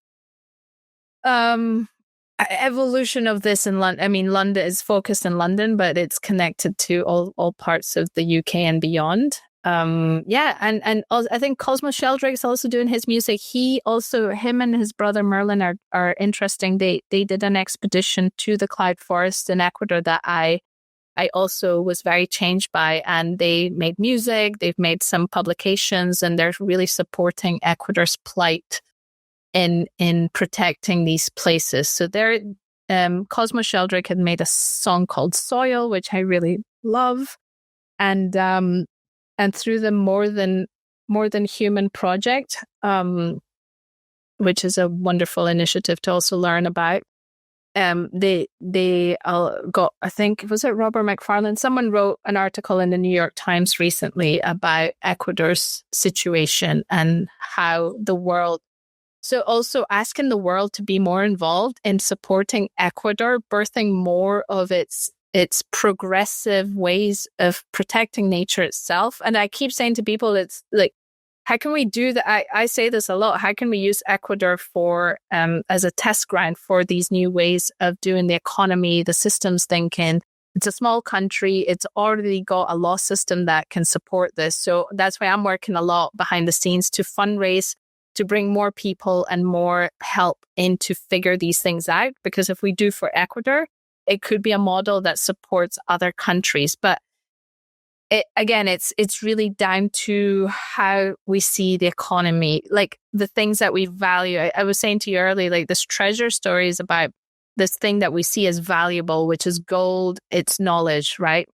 evolution of this in London. I mean, London is focused in London, but it's connected to all parts of the UK and beyond. And also, I think Cosmo Sheldrake's also doing his music. Him and his brother Merlin are interesting. They did an expedition to the Cloud Forest in Ecuador that I also was very changed by, and they made music, they've made some publications, and they're really supporting Ecuador's plight in protecting these places. So Cosmo Sheldrake had made a song called Soil, which I really love. And through the More Than Human project, which is a wonderful initiative to also learn about. They got, I think, was it Robert McFarlane? Someone wrote an article in the New York Times recently about Ecuador's situation and how the world. So also asking the world to be more involved in supporting Ecuador, birthing more of its progressive ways of protecting nature itself. And I keep saying to people, it's like, how can we do that? I say this a lot. How can we use Ecuador for as a test ground for these new ways of doing the economy, the systems thinking? It's a small country. It's already got a law system that can support this. So that's why I'm working a lot behind the scenes to fundraise, to bring more people and more help in to figure these things out. Because if we do for Ecuador, it could be a model that supports other countries. But it's really down to how we see the economy, like the things that we value. I was saying to you earlier, like this treasure story is about this thing that we see as valuable, which is gold, it's knowledge, right?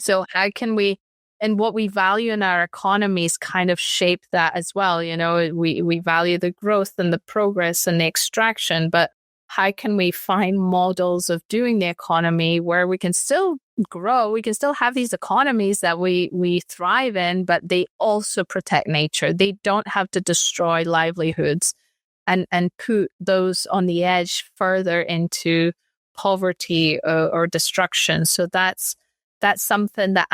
So how can we, and what we value in our economies kind of shape that as well. You know, we value the growth and the progress and the extraction, but how can we find models of doing the economy where we can still grow, we can still have these economies that we thrive in, but they also protect nature. They don't have to destroy livelihoods and put those on the edge further into poverty or destruction. So that's something that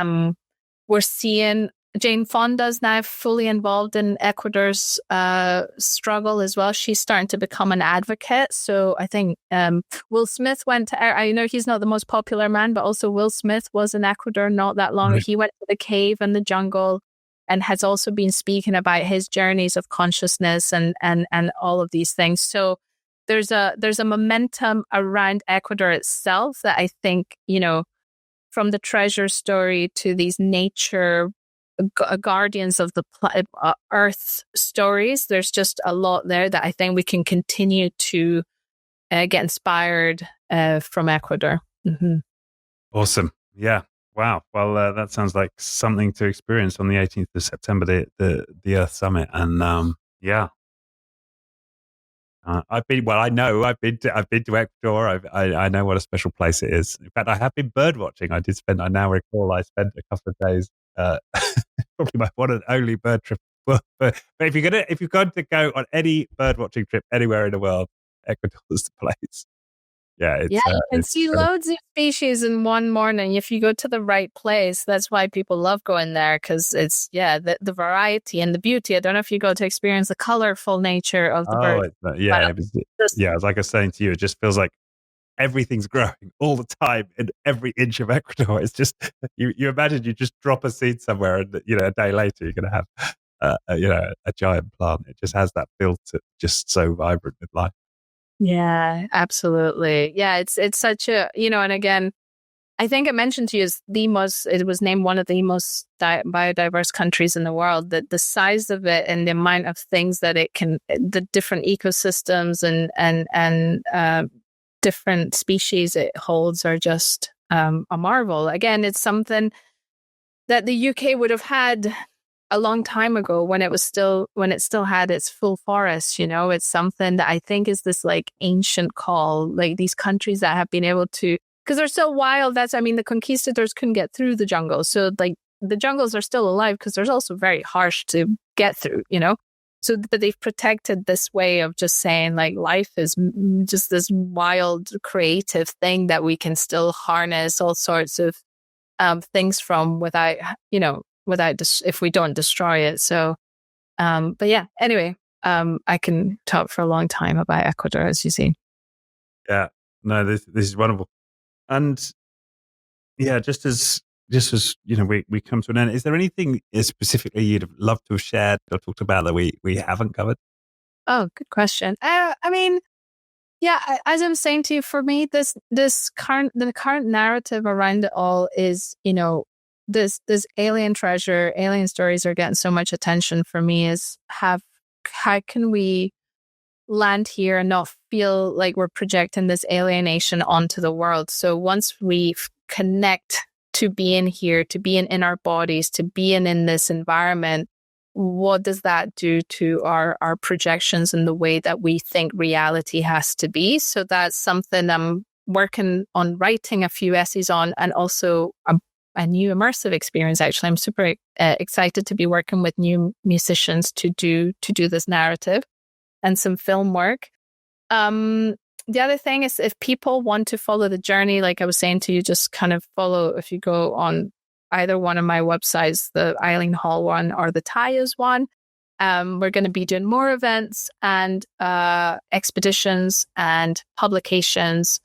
we're seeing. Jane Fonda's now fully involved in Ecuador's struggle as well. She's starting to become an advocate. So I think Will Smith went to, I know he's not the most popular man, but also Will Smith was in Ecuador not that long ago. He went to the cave and the jungle and has also been speaking about his journeys of consciousness and all of these things. So there's a momentum around Ecuador itself that I think, you know, from the treasure story to these nature guardians of the earth stories, there's just a lot there that I think we can continue to get inspired from Ecuador. Mm-hmm. Awesome. Yeah. Wow. Well, that sounds like something to experience on the 18th of September, the Earth Summit. And yeah, I've been to Ecuador. I know what a special place it is. In fact, I have been bird watching. I now recall I spent a couple of days, probably my one and only bird trip. But if you're going to go on any bird watching trip anywhere in the world, Ecuador is the place. Yeah, Yeah, you can see loads of species in one morning if you go to the right place. That's why people love going there, because it's, the variety and the beauty. I don't know if you go to experience the colorful nature of the birds. Like I was saying to you, it just feels like everything's growing all the time in every inch of Ecuador. It's just, you imagine you just drop a seed somewhere and, a day later you're going to have, a giant plant. It just has that feel to just so vibrant with life. Yeah, absolutely. Yeah, it's such a, and again, I think I mentioned to you it was named one of the most biodiverse countries in the world. That the size of it and the amount of things that it can, the different ecosystems and different species it holds are just a marvel. Again, it's something that the UK would have had a long time ago when it still had its full forest. It's something that I think is this like ancient call, like these countries that have been able to, because they're so wild. The conquistadors couldn't get through the jungle, so like the jungles are still alive because they're also very harsh to get through. So but they've protected this way of just saying like life is just this wild creative thing that we can still harness all sorts of things from without if we don't destroy it. So, but yeah, anyway, I can talk for a long time about Ecuador, as you see. Yeah, no, this is wonderful. And yeah, just as we come to an end, is there anything specifically you'd have loved to have shared or talked about that we haven't covered? Oh, good question. As I'm saying to you, for me, the current narrative around it all is, this alien treasure, alien stories are getting so much attention. For me, is how can we land here and not feel like we're projecting this alienation onto the world? So once we connect to being here, to being in our bodies, to being in this environment, what does that do to our projections and the way that we think reality has to be? So that's something I'm working on writing a few essays on, and also a new immersive experience. Actually, I'm super excited to be working with new musicians to do this narrative and some film work. The other thing is, if people want to follow the journey, like I was saying to you, just kind of follow, if you go on either one of my websites, the Eileen Hall one or the Taio's one. We're going to be doing more events and expeditions and publications.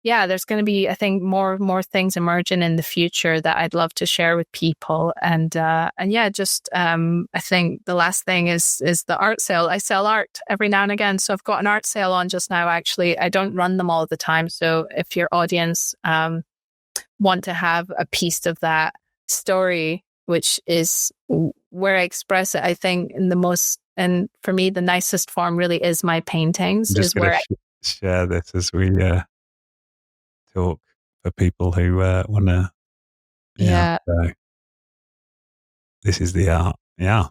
Yeah, there's going to be, I think, more things emerging in the future that I'd love to share with people. And yeah, just I think the last thing is the art sale. I sell art every now and again, so I've got an art sale on just now. Actually, I don't run them all the time. So if your audience want to have a piece of that story, which is where I express it, I think in the most, and for me, the nicest form really is my paintings. I'm just is where I share this as we talk for people who want to. Yeah. So this is the art. Yeah.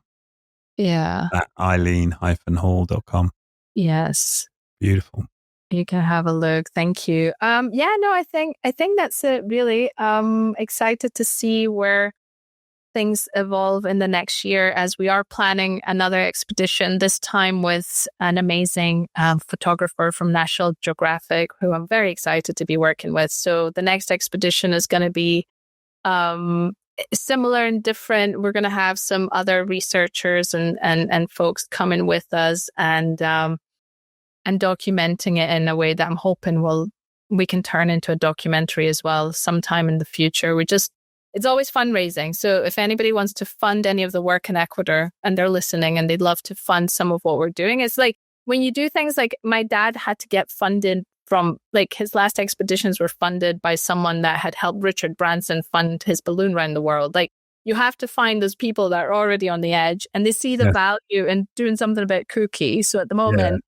Yeah. At Eileen-Hall.com. Yes. Beautiful. You can have a look. Thank you. I think that's it really. Excited to see where things evolve in the next year, as we are planning another expedition, this time with an amazing photographer from National Geographic, who I'm very excited to be working with. So the next expedition is going to be similar and different. We're going to have some other researchers and folks coming with us and documenting it in a way that I'm hoping we can turn into a documentary as well sometime in the future. It's always fundraising. So if anybody wants to fund any of the work in Ecuador and they're listening and they'd love to fund some of what we're doing, it's like when you do things like my dad had to get funded from, like, his last expeditions were funded by someone that had helped Richard Branson fund his balloon around the world. Like, you have to find those people that are already on the edge and they see the value in doing something a bit kooky. So at the moment,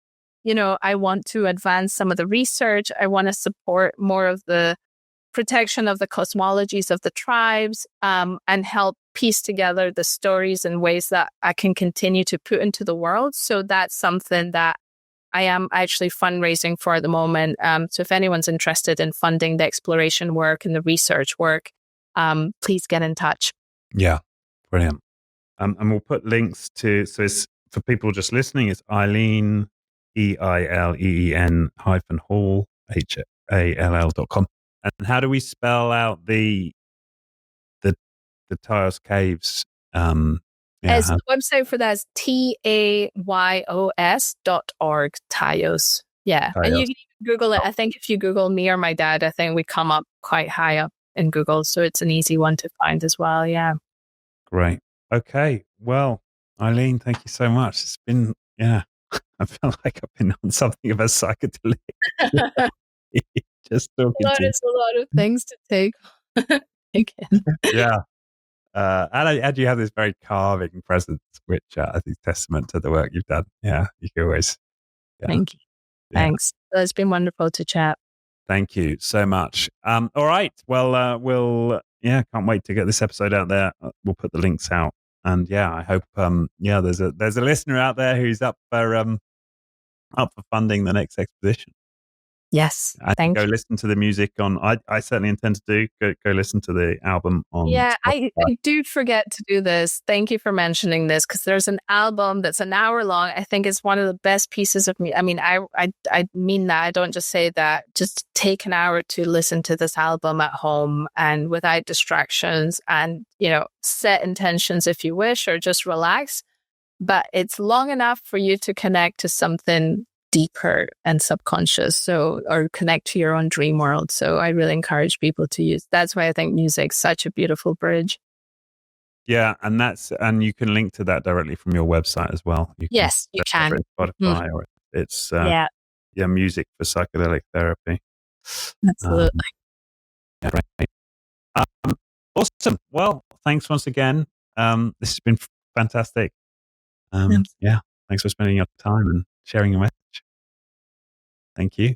I want to advance some of the research. I want to support more of the protection of the cosmologies of the tribes, and help piece together the stories in ways that I can continue to put into the world. So that's something that I am actually fundraising for at the moment. So if anyone's interested in funding the exploration work and the research work, please get in touch. Yeah, brilliant. And we'll put links to, so it's for people just listening, it's Eileen, EILEEN -Hall Hall.com. And how do we spell out the Taos Caves? As the website for that is TAYOS.org, Taios. Yeah. Taos. And you can Google it. I think if you Google me or my dad, I think we come up quite high up in Google. So it's an easy one to find as well. Yeah. Great. Okay. Well, Eileen, thank you so much. It's been, I feel like I've been on something of a psychedelic. Just talking to you. There's a lot of things to take again. Yeah. And you have this very carving presence, which I think is testament to the work you've done. Yeah, you can always. Yeah. Thank you. Yeah. Thanks. It's been wonderful to chat. Thank you so much. All right. Well, can't wait to get this episode out there. We'll put the links out, and I hope there's a listener out there who's up for funding the next expedition. Yes, and go listen to the music on. I certainly intend to go listen to the album on. Yeah, I do forget to do this. Thank you for mentioning this, because there's an album that's an hour long. I think it's one of the best pieces of music. I mean, I mean that. I don't just say that. Just take an hour to listen to this album at home and without distractions, and set intentions if you wish, or just relax. But it's long enough for you to connect to something deeper and subconscious, or connect to your own dream world. So I really encourage people to use. That's why I think music's such a beautiful bridge. Yeah, and you can link to that directly from your website as well. You can. Spotify, or it's music for psychedelic therapy. Absolutely. Right. Awesome. Well, thanks once again. This has been fantastic. Thanks for spending your time and sharing your message. Thank you.